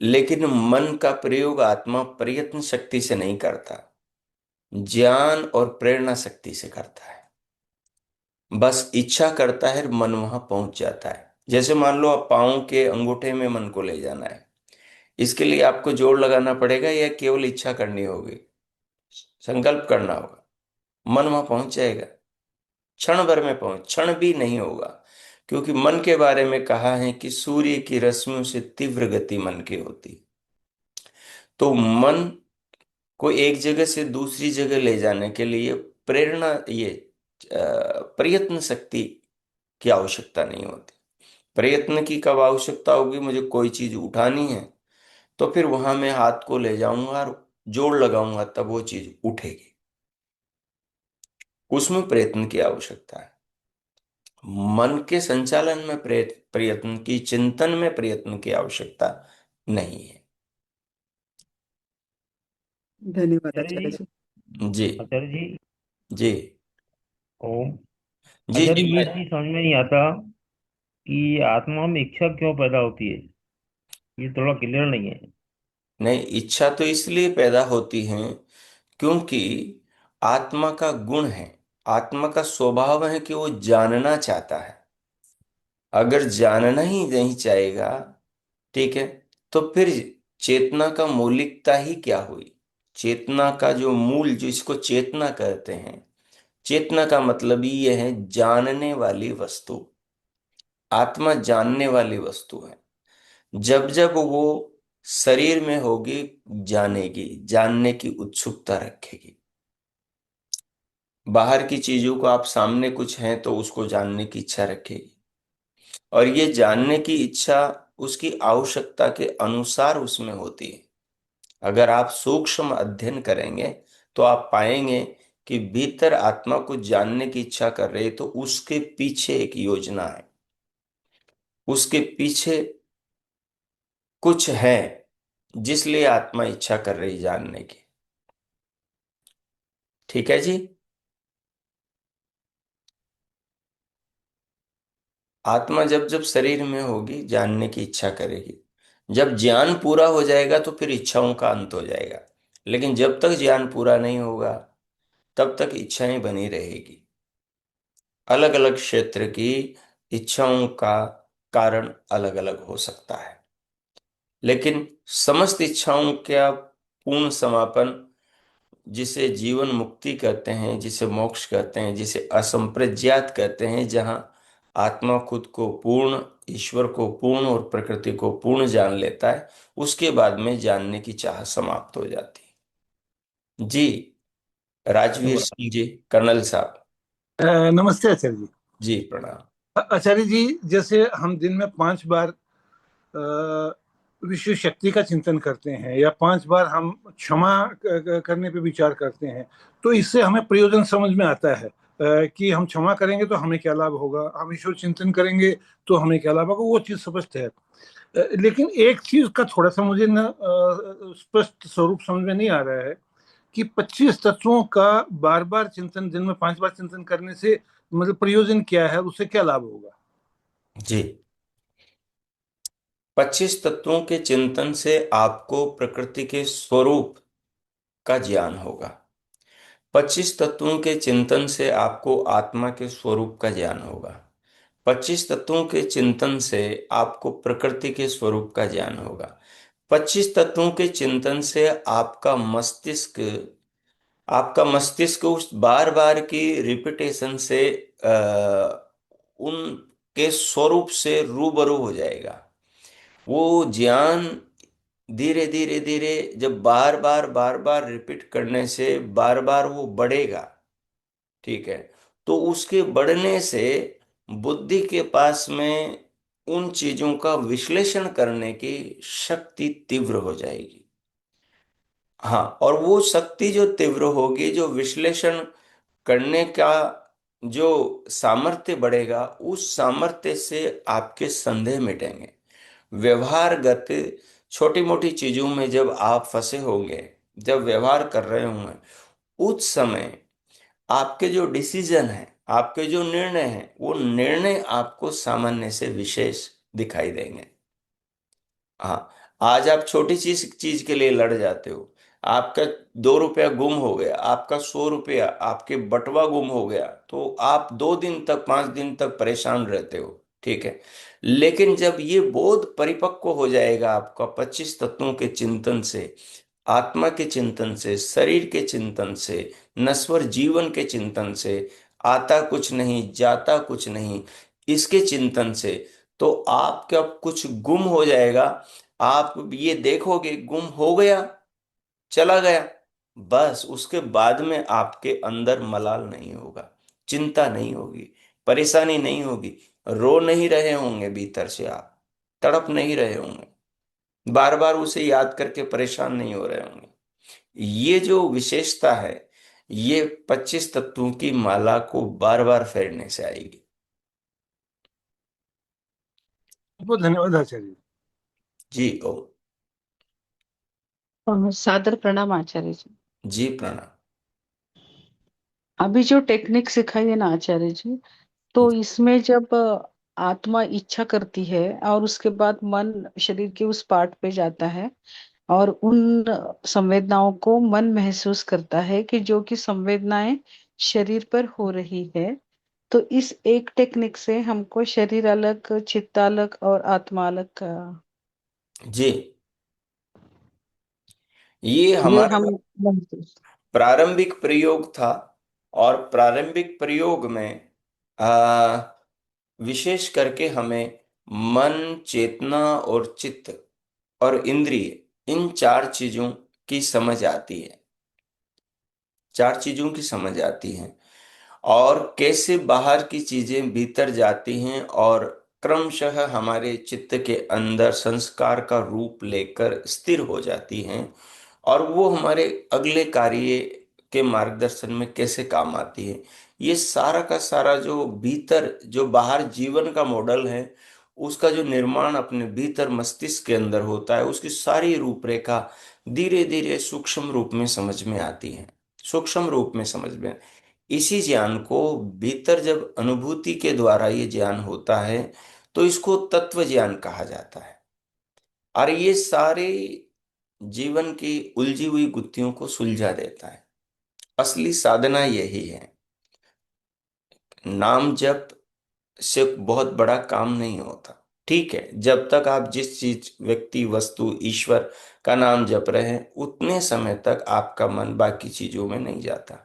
लेकिन मन का प्रयोग आत्मा प्रयत्न शक्ति से नहीं करता, ज्ञान और प्रेरणा शक्ति से करता है। बस इच्छा करता है, मन वहां पहुंच जाता है। जैसे मान लो आप पाँव के अंगूठे में मन को ले जाना है, इसके लिए आपको जोर लगाना पड़ेगा या केवल इच्छा करनी होगी? संकल्प करना होगा, मन वहां पहुंच जाएगा। क्षण भर में पहुंच, क्षण भी नहीं होगा, क्योंकि मन के बारे में कहा है कि सूर्य की रश्मियों से तीव्र गति मन की होती। तो मन को एक जगह से दूसरी जगह ले जाने के लिए प्रेरणा, ये प्रयत्न शक्ति की आवश्यकता नहीं होती। प्रयत्न की कब आवश्यकता होगी? मुझे कोई चीज उठानी है तो फिर वहां मैं हाथ को ले जाऊंगा और जोर लगाऊंगा, तब वो चीज उठेगी। उसमें प्रयत्न की आवश्यकता है। मन के संचालन में प्रयत्न की, चिंतन में प्रयत्न की आवश्यकता नहीं है। धन्यवाद आचार्य आचार्य जी। जी। जी। आचार्य जी। जी। ओम। जी। आचार्य जी ये चीज समझ में नहीं आता कि आत्मा में इच्छा क्यों पैदा होती है। ये थोड़ा क्लियर नहीं है। नहीं, इच्छा तो इसलिए पैदा होती है क्योंकि आत्मा का गुण है, आत्मा का स्वभाव है कि वो जानना चाहता है। अगर जानना ही नहीं चाहेगा, ठीक है, तो फिर चेतना का मौलिकता ही क्या हुई? चेतना का जो मूल, जिसको चेतना कहते हैं, चेतना का मतलब ही ये है जानने वाली वस्तु। आत्मा जानने वाली वस्तु है। जब जब वो शरीर में होगी, जानेगी, जानने की उत्सुकता रखेगी। बाहर की चीजों को आप सामने कुछ है तो उसको जानने की इच्छा रखेगी, और ये जानने की इच्छा उसकी आवश्यकता के अनुसार उसमें होती है। अगर आप सूक्ष्म अध्ययन करेंगे तो आप पाएंगे कि भीतर आत्मा को जानने की इच्छा कर रही है, तो उसके पीछे एक योजना है, उसके पीछे कुछ है जिसलिए आत्मा इच्छा कर रही जानने की। ठीक है जी। आत्मा जब जब शरीर में होगी जानने की इच्छा करेगी। जब ज्ञान पूरा हो जाएगा तो फिर इच्छाओं का अंत हो जाएगा, लेकिन जब तक ज्ञान पूरा नहीं होगा तब तक इच्छाएं बनी रहेगी। अलग अलग क्षेत्र की इच्छाओं का कारण अलग अलग हो सकता है, लेकिन समस्त इच्छाओं का पूर्ण समापन, जिसे जीवन मुक्ति कहते हैं, जिसे मोक्ष कहते हैं, जिसे असंप्रज्ञात कहते हैं, जहां आत्मा खुद को पूर्ण, ईश्वर को पूर्ण और प्रकृति को पूर्ण जान लेता है, उसके बाद में जानने की चाह समाप्त हो जाती है। जी, राजवीर वाह। सिंह जी, कर्नल साहब। नमस्ते आचार्य जी। जी प्रणाम। आचार्य जी, जैसे हम दिन में 5 बार विश्व शक्ति का चिंतन करते हैं, या 5 बार हम क्षमा करने पे विचार करते हैं, तो इससे हमें प्रयोजन समझ में आता है कि हम क्षमा करेंगे तो हमें क्या लाभ होगा, हम ईश्वर चिंतन करेंगे तो हमें क्या लाभ होगा, वो चीज स्पष्ट है। लेकिन एक चीज का थोड़ा सा मुझे न स्पष्ट स्वरूप समझ में नहीं आ रहा है कि 25 तत्वों का बार बार चिंतन, दिन में 5 बार चिंतन करने से मतलब प्रयोजन क्या है, उससे क्या लाभ होगा? जी, 25 तत्वों के चिंतन से आपको प्रकृति के स्वरूप का ज्ञान होगा। 25 तत्वों के चिंतन से आपको आत्मा के स्वरूप का ज्ञान होगा। 25 तत्वों के चिंतन से आपको प्रकृति के स्वरूप का ज्ञान होगा। 25 तत्वों के चिंतन से आपका मस्तिष्क उस बार बार की रिपीटेशन से उनके स्वरूप से रूबरू हो जाएगा। वो ज्ञान धीरे धीरे धीरे, जब बार बार रिपीट करने से बार बार वो बढ़ेगा, ठीक है, तो उसके बढ़ने से बुद्धि के पास में उन चीजों का विश्लेषण करने की शक्ति तीव्र हो जाएगी। हाँ, और वो शक्ति जो तीव्र होगी, जो विश्लेषण करने का जो सामर्थ्य बढ़ेगा, उस सामर्थ्य से आपके संदेह मिटेंगे। व्यवहारगत छोटी मोटी चीजों में जब आप फंसे होंगे, जब व्यवहार कर रहे होंगे, उस समय आपके जो डिसीजन है, आपके जो निर्णय हैं, वो निर्णय आपको सामान्य से विशेष दिखाई देंगे। हाँ, आज आप छोटी चीज चीज के लिए लड़ जाते हो, आपका 2 रुपया गुम हो गया, आपका 100 रुपया, आपके बटवा गुम हो गया, तो आप 2 दिन तक, 5 दिन तक परेशान रहते हो, ठीक है। लेकिन जब ये बोध परिपक्व हो जाएगा आपका 25 तत्वों के चिंतन से, आत्मा के चिंतन से, शरीर के चिंतन से, नश्वर जीवन के चिंतन से, आता कुछ नहीं जाता कुछ नहीं, इसके चिंतन से, तो आपका कुछ गुम हो जाएगा। आप ये देखोगे गुम हो गया, चला गया, बस उसके बाद में आपके अंदर मलाल नहीं होगा, चिंता नहीं होगी, परेशानी नहीं होगी, रो नहीं रहे होंगे भीतर से, आप तड़प नहीं रहे होंगे, बार बार उसे याद करके परेशान नहीं हो रहे होंगे। ये जो विशेषता है, ये 25 तत्वों की माला को बार बार फेरने से आएगी। बहुत धन्यवाद आचार्य जी। जी ओ। सादर प्रणाम आचार्य जी। जी प्रणाम। अभी जो टेक्निक सिखाई है ना आचार्य जी, तो इसमें जब आत्मा इच्छा करती है और उसके बाद मन शरीर के उस पार्ट पे जाता है और उन संवेदनाओं को मन महसूस करता है कि जो कि संवेदनाएं शरीर पर हो रही है, तो इस एक टेक्निक से हमको शरीर अलग, चित्त अलग और आत्मा अलग का जी, ये ये हमारा हम महसूस। प्रारंभिक प्रयोग था। और प्रारंभिक प्रयोग में आ, विशेष करके हमें मन, चेतना और चित्त और इंद्रिय, इन 4 चीजों की समझ आती है। 4 चीजों की समझ आती है, और कैसे बाहर की चीजें भीतर जाती हैं और क्रमशः हमारे चित्त के अंदर संस्कार का रूप लेकर स्थिर हो जाती हैं, और वो हमारे अगले कार्य के मार्गदर्शन में कैसे काम आती है। ये सारा का सारा जो भीतर, जो बाहर जीवन का मॉडल है, उसका जो निर्माण अपने भीतर मस्तिष्क के अंदर होता है, उसकी सारी रूपरेखा धीरे धीरे सूक्ष्म रूप में समझ में आती है। सूक्ष्म रूप में समझ में, इसी ज्ञान को भीतर जब अनुभूति के द्वारा ये ज्ञान होता है, तो इसको तत्व ज्ञान कहा जाता है। और ये सारे जीवन की उलझी हुई गुत्थियों को सुलझा देता है। असली साधना यही है। नाम जप से बहुत बड़ा काम नहीं होता। ठीक है, जब तक आप जिस चीज, व्यक्ति, वस्तु, ईश्वर का नाम जप रहे हैं उतने समय तक आपका मन बाकी चीजों में नहीं जाता।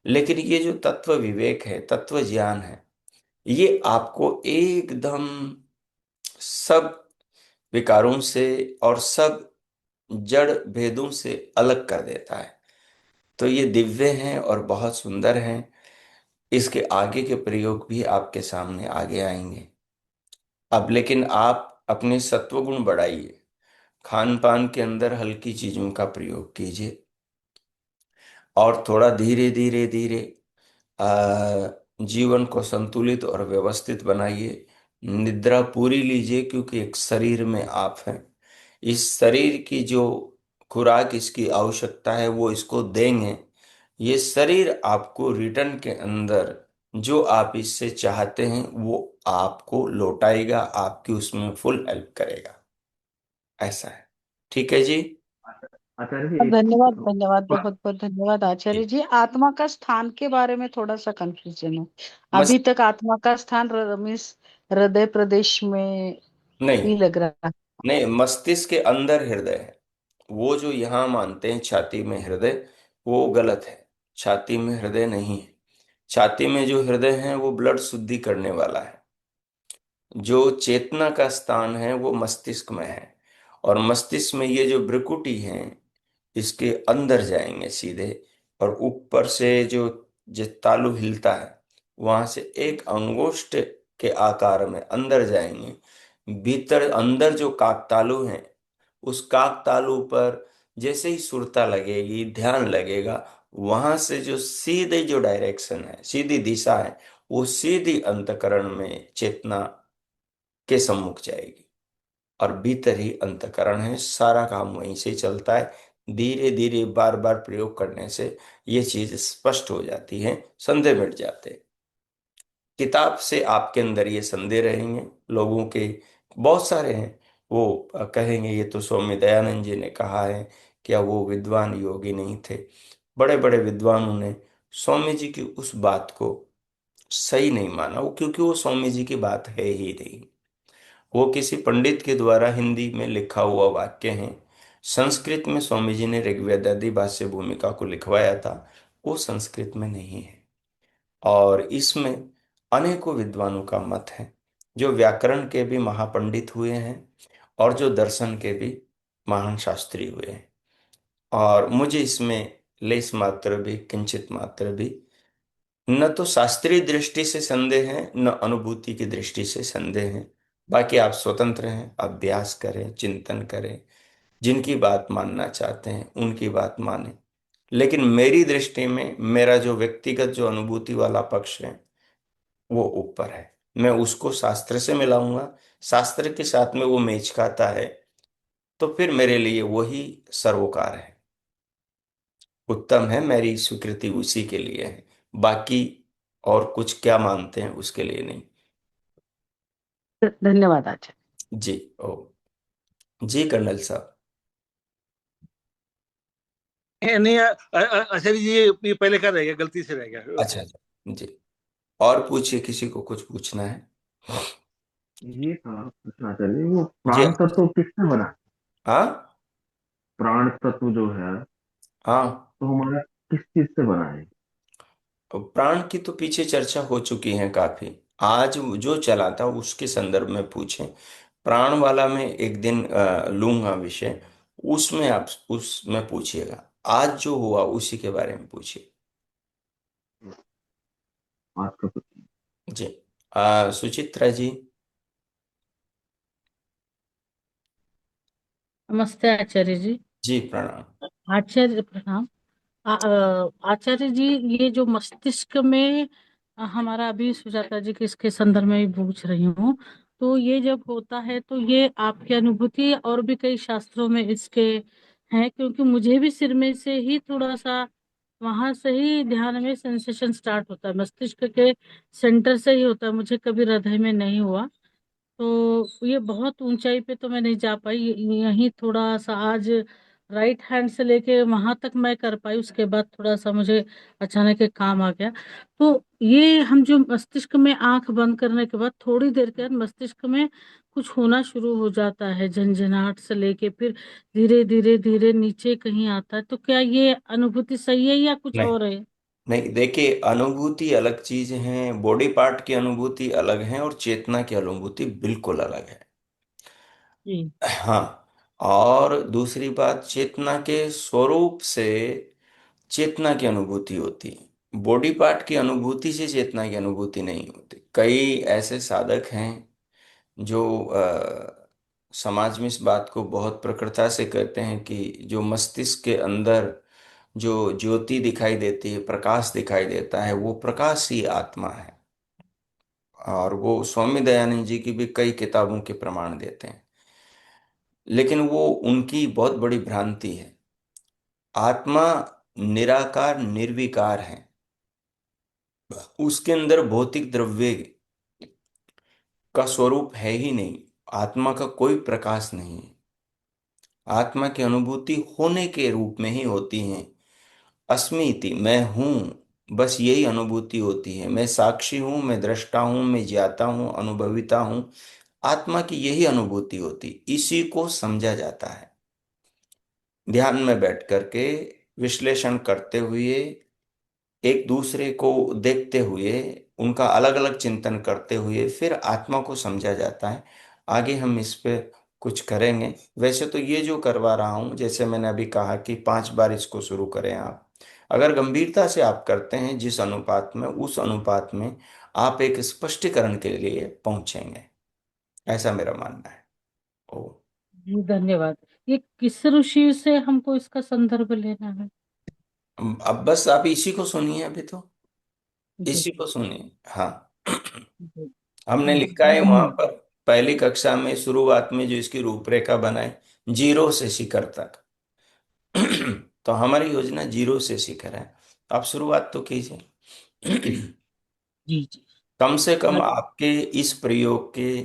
लेकिन ये जो तत्व विवेक है, तत्व ज्ञान है, ये आपको एकदम सब विकारों से और सब जड़ भेदों से अलग कर देता है। तो ये दिव्य हैं और बहुत सुंदर हैं। इसके आगे के प्रयोग भी आपके सामने आगे आएंगे। अब लेकिन आप अपने सत्वगुण बढ़ाइए, खान पान के अंदर हल्की चीजों का प्रयोग कीजिए और थोड़ा धीरे धीरे धीरे जीवन को संतुलित और व्यवस्थित बनाइए। निद्रा पूरी लीजिए, क्योंकि एक शरीर में आप हैं। इस शरीर की जो खुराक इसकी आवश्यकता है वो इसको देंगे। ये शरीर आपको रिटर्न के अंदर जो आप इससे चाहते हैं वो आपको लौटाएगा, आपकी उसमें फुल हेल्प करेगा। ऐसा है। ठीक है जी। आचार्य जी एक धन्यवाद, धन्यवाद, बहुत बहुत धन्यवाद आचार्य जी। आत्मा का स्थान के बारे में थोड़ा सा कंफ्यूजन है। मस अभी तक आत्मा का स्थान मीन्स हृदय प्रदेश में नहीं, ही लग रहा है। नहीं, मस्तिष्क के अंदर हृदय है। वो जो यहाँ मानते हैं छाती में हृदय, वो गलत है। छाती में हृदय नहीं है। छाती में जो हृदय है वो ब्लड शुद्धि करने वाला है। जो चेतना का स्थान है वो मस्तिष्क में है। और मस्तिष्क में ये जो भ्रुकुटी है, इसके अंदर जाएंगे सीधे, और ऊपर से जो तालु हिलता है वहां से एक अंगुष्ठ के आकार में अंदर जाएंगे। भीतर अंदर जो काकतालु है, उस काकतालु पर जैसे ही सुरता लगेगी, ध्यान लगेगा, वहां से जो सीधे जो डायरेक्शन है, सीधी दिशा है, वो सीधी अंतकरण में चेतना के सम्मुख जाएगी। और भीतर ही अंतःकरण है, सारा काम वहीं से चलता है। धीरे धीरे बार बार प्रयोग करने से ये चीज स्पष्ट हो जाती है, संदेह मिट जाते हैं। किताब से आपके अंदर ये संदेह रहेंगे, लोगों के बहुत सारे हैं, वो कहेंगे ये तो स्वामी दयानंद जी ने कहा है, क्या वो विद्वान योगी नहीं थे? बड़े बड़े विद्वानों ने स्वामी जी की उस बात को सही नहीं माना, वो क्योंकि वो स्वामी जी की बात है ही नहीं। वो किसी पंडित के द्वारा हिंदी में लिखा हुआ वाक्य है। संस्कृत में स्वामी जी ने ऋग्वेदादि भाष्य भूमिका को लिखवाया था, वो संस्कृत में नहीं है। और इसमें अनेकों विद्वानों का मत है, जो व्याकरण के भी महापंडित हुए हैं और जो दर्शन के भी महान शास्त्री हुए हैं। और मुझे इसमें लेस मात्र भी, किंचित मात्र भी न तो शास्त्रीय दृष्टि से संदेह है, न अनुभूति की दृष्टि से संदेह है। बाकी आप स्वतंत्र हैं, अभ्यास करें, चिंतन करें, जिनकी बात मानना चाहते हैं उनकी बात माने। लेकिन मेरी दृष्टि में मेरा जो व्यक्तिगत जो अनुभूति वाला पक्ष है वो ऊपर है। मैं उसको शास्त्र से मिलाऊंगा, शास्त्र के साथ में वो मेच खाता है, तो फिर मेरे लिए वही सर्वोकार है, उत्तम है। मेरी स्वीकृति उसी के लिए है, बाकी और कुछ क्या मानते हैं उसके लिए नहीं। धन्यवाद आचार्य जी। ओ जी, कर्नल साहब। नहीं आचार्य जी ये पहले का रह गया, गलती से रह गया। अच्छा अच्छा जी। और पूछिए, किसी को कुछ पूछना है? ये सवाल पूछना आचार्य जी, वो जी। प्राण तत्व किससे बना? हाँ प्राण तत्व जो है हाँ। तो हमारा किस चीज से बना है? प्राण की तो पीछे चर्चा हो चुकी है काफी। आज जो चला था उसके संदर्भ में पूछें। प्राण वाला में एक दिन लूंगा विषय, उसमें आप उसमें पूछिएगा। आज जो हुआ उसी के बारे में पूछिए। आज का तो जी। सुचित्रा जी। नमस्ते आचार्य जी। जी प्रणाम। आचार्य प्रणाम। आचार्य जी, ये जो मस्तिष्क में हमारा अभी सुजाता जी के इसके संदर्भ में भी पूछ रही हूँ, तो ये जब होता है तो ये आपकी अनुभूति और भी कई शास्त्रों में इसके हैं, क्योंकि मुझे भी सिर में से ही थोड़ा सा वहां से ही ध्यान में सेंसेशन स्टार्ट होता है, मस्तिष्क के सेंटर से ही होता है, मुझे कभी हृदय में नहीं हुआ। तो ये बहुत ऊंचाई पे तो मैं नहीं जा पाई, यहीं थोड़ा सा आज राइट हैंड से लेके वहां तक मैं कर पाई, उसके बाद थोड़ा सा मुझे अचानक एक काम आ गया। तो ये हम जो मस्तिष्क में आंख बंद करने के बाद थोड़ी देर के बाद मस्तिष्क में कुछ होना शुरू हो जाता है, झंझनाहट से लेके फिर धीरे धीरे धीरे नीचे कहीं आता है। तो क्या ये अनुभूति सही है या कुछ नहीं, और है? नहीं, देखिए, अनुभूति अलग चीज है, बॉडी पार्ट की अनुभूति अलग है और चेतना की अनुभूति बिल्कुल अलग है। जी। हाँ। और दूसरी बात, चेतना के स्वरूप से चेतना की अनुभूति होती है, बॉडी पार्ट की अनुभूति से चेतना की अनुभूति नहीं होती। कई ऐसे साधक हैं जो समाज में इस बात को बहुत प्रखरता से कहते हैं कि जो मस्तिष्क के अंदर जो ज्योति दिखाई देती है, प्रकाश दिखाई देता है, वो प्रकाश ही आत्मा है। और वो स्वामी दयानंद जी की भी कई किताबों के प्रमाण देते हैं। लेकिन वो उनकी बहुत बड़ी भ्रांति है। आत्मा निराकार निर्विकार है, उसके अंदर भौतिक द्रव्य का स्वरूप है ही नहीं, आत्मा का कोई प्रकाश नहीं है। आत्मा की अनुभूति होने के रूप में ही होती है। अस्मिति, मैं हूं, बस यही अनुभूति होती है। मैं साक्षी हूं, मैं दृष्टा हूं, मैं ज्ञाता हूं, अनुभविता हूं। आत्मा की यही अनुभूति होती, इसी को समझा जाता है। ध्यान में बैठ करके विश्लेषण करते हुए, एक दूसरे को देखते हुए, उनका अलग अलग चिंतन करते हुए फिर आत्मा को समझा जाता है। आगे हम इस पे कुछ करेंगे। वैसे तो ये जो करवा रहा हूं, जैसे मैंने अभी कहा कि 5 बार इसको शुरू करें आप। अगर गंभीरता से आप करते हैं जिस अनुपात में, उस अनुपात में आप एक स्पष्टीकरण के लिए पहुंचेंगे, ऐसा मेरा मानना है। ओ। जी, धन्यवाद। ये किस ऋषि से हमको इसका संदर्भ लेना है? अब बस आप इसी को सुनिए, अभी तो जी। इसी को सुनिए। हाँ। जी। हमने जी, लिखा है वहां धन्यवाद। पर, पहली कक्षा में शुरुआत में जो इसकी रूपरेखा बनाए, जीरो से शिखर तक। तो हमारी योजना जीरो से शिखर है। आप शुरुआत तो कीजिए। जी जी। कम से कम धन्यवाद। आपके इस प्रयोग के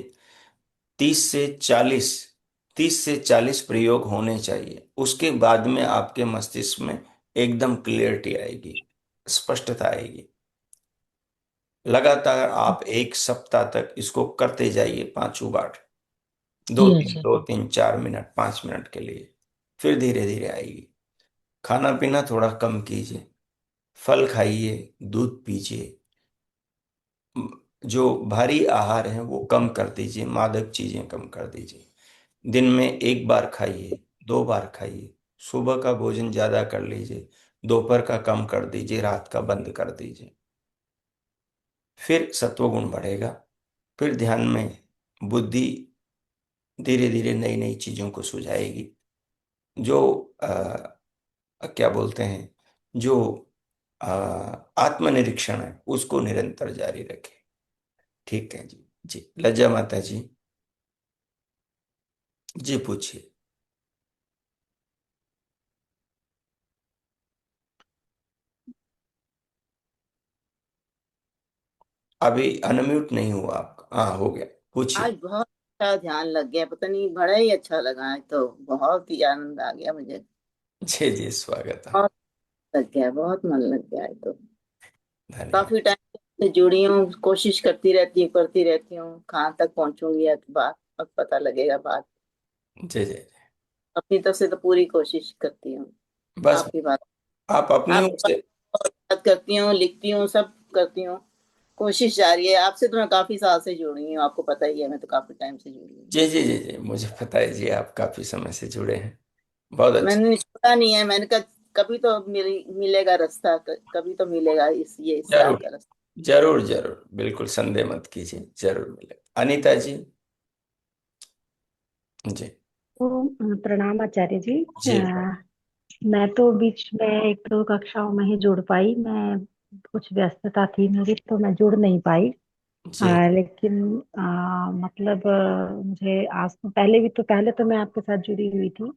30 से 40, 30 से 40 प्रयोग होने चाहिए। उसके बाद में आपके मस्तिष्क में एकदम क्लियरिटी आएगी, स्पष्टता आएगी। लगातार आप 1 सप्ताह तक इसको करते जाइए, 5 बार, दो जी तीन अच्छा। 2 3 4 मिनट, 5 मिनट के लिए। फिर धीरे धीरे आएगी। खाना पीना थोड़ा कम कीजिए, फल खाइए, दूध पीजिए। जो भारी आहार है वो कम कर दीजिए, मादक चीजें कम कर दीजिए। दिन में 1 बार खाइए, 2 बार खाइए। सुबह का भोजन ज्यादा कर लीजिए, दोपहर का कम कर दीजिए, रात का बंद कर दीजिए। फिर सत्वगुण बढ़ेगा। फिर ध्यान में बुद्धि धीरे धीरे नई नई चीजों को सुझाएगी। जो क्या बोलते हैं, जो आ, आत्मनिरीक्षण है उसको निरंतर जारी रखें। ठीक है जी। जी, लज्जा माता जी। जी, पूछिए। अभी अनम्यूट नहीं हुआ आपका? हाँ, हो गया, आज पूछिए। बहुत अच्छा ध्यान लग गया, पता नहीं बड़ा ही अच्छा लगा है, तो बहुत ही आनंद आ गया मुझे। जी जी, स्वागत है। बहुत लग गया, बहुत मन लग गया है। तो धन्यवाद। काफी टाइम से जुड़ी हूँ, कोशिश करती रहती हूँ, कहाँ तक पहुंचूंगी अब बात, अब पता लगेगा बात। जी जी। अपनी तरफ से तो पूरी कोशिश करती हूँ। बस आपकी बात, आप अपनी ओर आपकी से। बात करती हूँ, लिखती हूँ, सब करती हूँ। कोशिश जारी है। आपसे तो मैं काफी साल से जुड़ी हूँ, आपको पता ही है, मैं तो काफी टाइम से जुड़ी हूँ। जी जी जी जी, मुझे पता है जी, आप काफी समय से जुड़े हैं। बहुत अच्छा। मैंने छोड़ा नहीं है, मैंने कहा कभी तो मिलेगा रास्ता, कभी तो मिलेगा इस राह जरूर का रास्ता। जरूर जरूर, बिल्कुल संदेह मत कीजिए, जरूर मिलेगा। अनीता जी। जी तो प्रणाम आचार्य जी। जी मैं तो बीच में 1-2 कक्षाओं में ही जुड़ पाई, मैं कुछ व्यस्तता थी मेरी तो मैं जुड़ नहीं पाई। जी लेकिन मतलब मुझे आज तो पहले तो मैं आपके साथ जुड़ी हुई थी।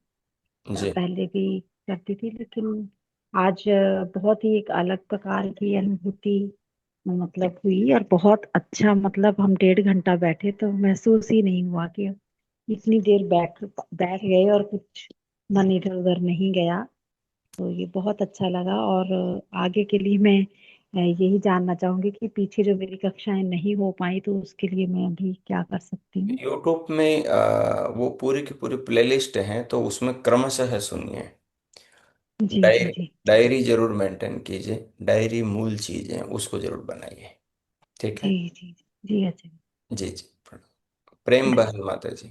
जी पहले भी करती थी, लेकिन आज बहुत ही एक अलग प्रकार की अनुभूति मतलब हुई, और बहुत अच्छा, मतलब हम 1.5 घंटा बैठे तो महसूस ही नहीं हुआ कि इतनी देर बैठ बैठ गए और कुछ मन इधर उधर नहीं गया। तो ये बहुत अच्छा लगा। और आगे के लिए मैं यही जानना चाहूंगी कि पीछे जो मेरी कक्षाएं नहीं हो पाई तो उसके लिए मैं अभी क्या कर सकती हूँ। यूट्यूब में वो पूरी की पूरी प्लेलिस्ट है, तो उसमें क्रमशः सुनिए। जी जी डायरी जी। डायरी जरूर मेंटेन कीजिए। डायरी मूल चीज है, उसको जरूर बनाइए। ठीक जी है। जी जी अच्छा। जी जी। प्रेम बहल माता जी।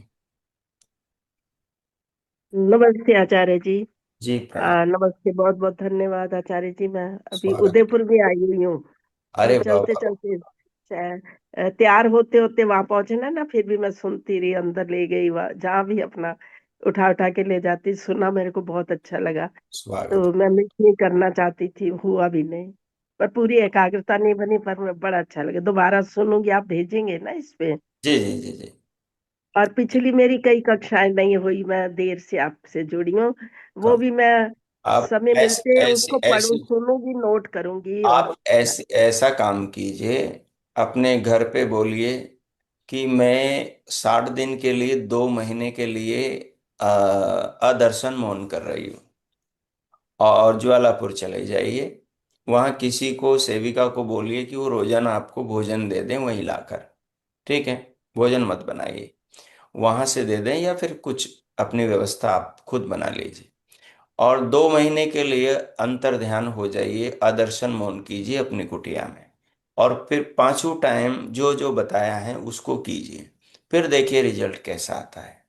नमस्ते आचार्य जी। जी प्रणाम। नमस्ते, बहुत बहुत धन्यवाद आचार्य जी। मैं अभी स्वागत है। उदयपुर में आई हुई हूँ। तो अरे वाह चलते वाह। चलते तैयार होते होते वहां पहुंचना ना, फिर भी मैं सुनती रही, अंदर ले गई, जहाँ भी अपना उठा उठा के ले जाती, सुना, मेरे को बहुत अच्छा लगा। स्वागत तो है। मैं मिस नहीं करना चाहती थी, हुआ भी नहीं, पर पूरी एकाग्रता नहीं बनी, पर मैं बड़ा अच्छा लगा, दोबारा सुनूंगी। आप भेजेंगे ना इस पे? जी जी जी जी। और पिछली मेरी कई कक्षाएं नहीं हुई, मैं देर से आपसे जुड़ी हूँ, वो कम। भी मैं आप समय ऐसे मिलते ऐसे उसको ऐसे पढ़ूं, सुनूंगी, नोट करूंगी। और आप ऐसे ऐसा काम कीजिए। अपने घर पे बोलिए कि मैं 60 दिन के लिए, 2 महीने के लिए अदर्शन मौन कर रही हूँ। और ज्वालापुर चले जाइए। वहां किसी को, सेविका को बोलिए कि वो रोजाना आपको भोजन दे दें वहीं लाकर। ठीक है। भोजन मत बनाइए, वहां से दे दें, या फिर कुछ अपनी व्यवस्था आप खुद बना लीजिए। और 2 महीने के लिए अंतर ध्यान हो जाइए, आदर्शन मौन कीजिए अपनी कुटिया में। और फिर पांचों टाइम जो जो बताया है उसको कीजिए। फिर देखिए रिजल्ट कैसा आता है।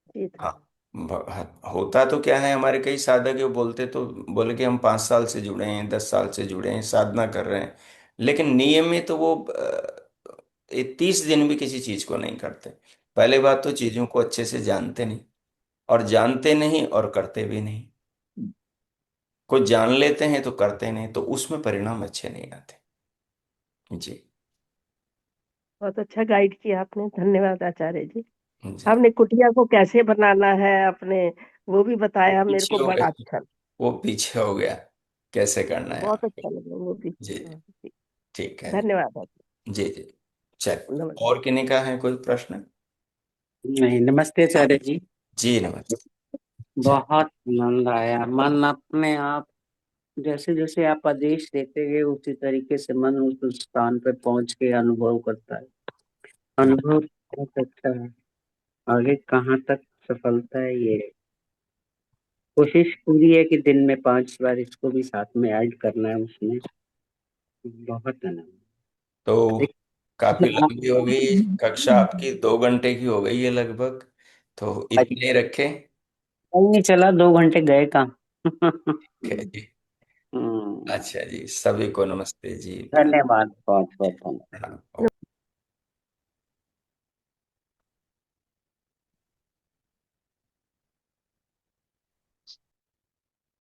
जी हाँ। था। होता तो क्या है, हमारे कई साधक ये बोलते, तो बोले कि हम 5 साल से जुड़े हैं, 10 साल से जुड़े हैं, साधना कर रहे हैं, लेकिन नियमित तो वो 30 दिन भी किसी चीज को नहीं करते। पहले बात तो चीजों को अच्छे से जानते नहीं, और जानते नहीं और करते भी नहीं। कुछ जान लेते हैं तो करते नहीं, तो उसमें परिणाम अच्छे नहीं आते। जी बहुत अच्छा गाइड किया आपने, धन्यवाद आचार्य जी। जी। आपने कुटिया को कैसे बनाना है अपने, वो भी वो बताया, मेरे पीछे को हो बड़ा गया। अच्छा लगा। वो पीछे हो गया, कैसे करना है बहुत आगे। अच्छा लगा वो भी। जी हाँ, जी। ठीक है। धन्यवाद आचार्य। जी जी। चल। नमस्ते। और किन्हीं का है कोई प्रश्न? नहीं, नमस्ते आचार्य जी। जी नमस्ते। चल। बहुत आनंद आया, मन अपने आप जैसे जैसे आप आदेश देते गए उसी तरीके से मन उस स्थान पे पहुंच के अनुभव करता है। अनुभव बहुत अच्छा है। आगे कहाँ तक सफलता है, ये कोशिश पूरी है कि दिन में 5 बार इसको भी साथ में ऐड करना है उसमें। बहुत आनंद। तो एक काफी लंबी हो गई कक्षा आपकी, 2 घंटे की हो गई है लगभग। तो इतने ही रखें। नहीं चला, 2 घंटे गए काम। ठीक है जी। हम्म, अच्छा जी, सभी को नमस्ते जी, प्रणाम। धन्यवाद, बहुत बहुत धन्यवाद। प्रणाम।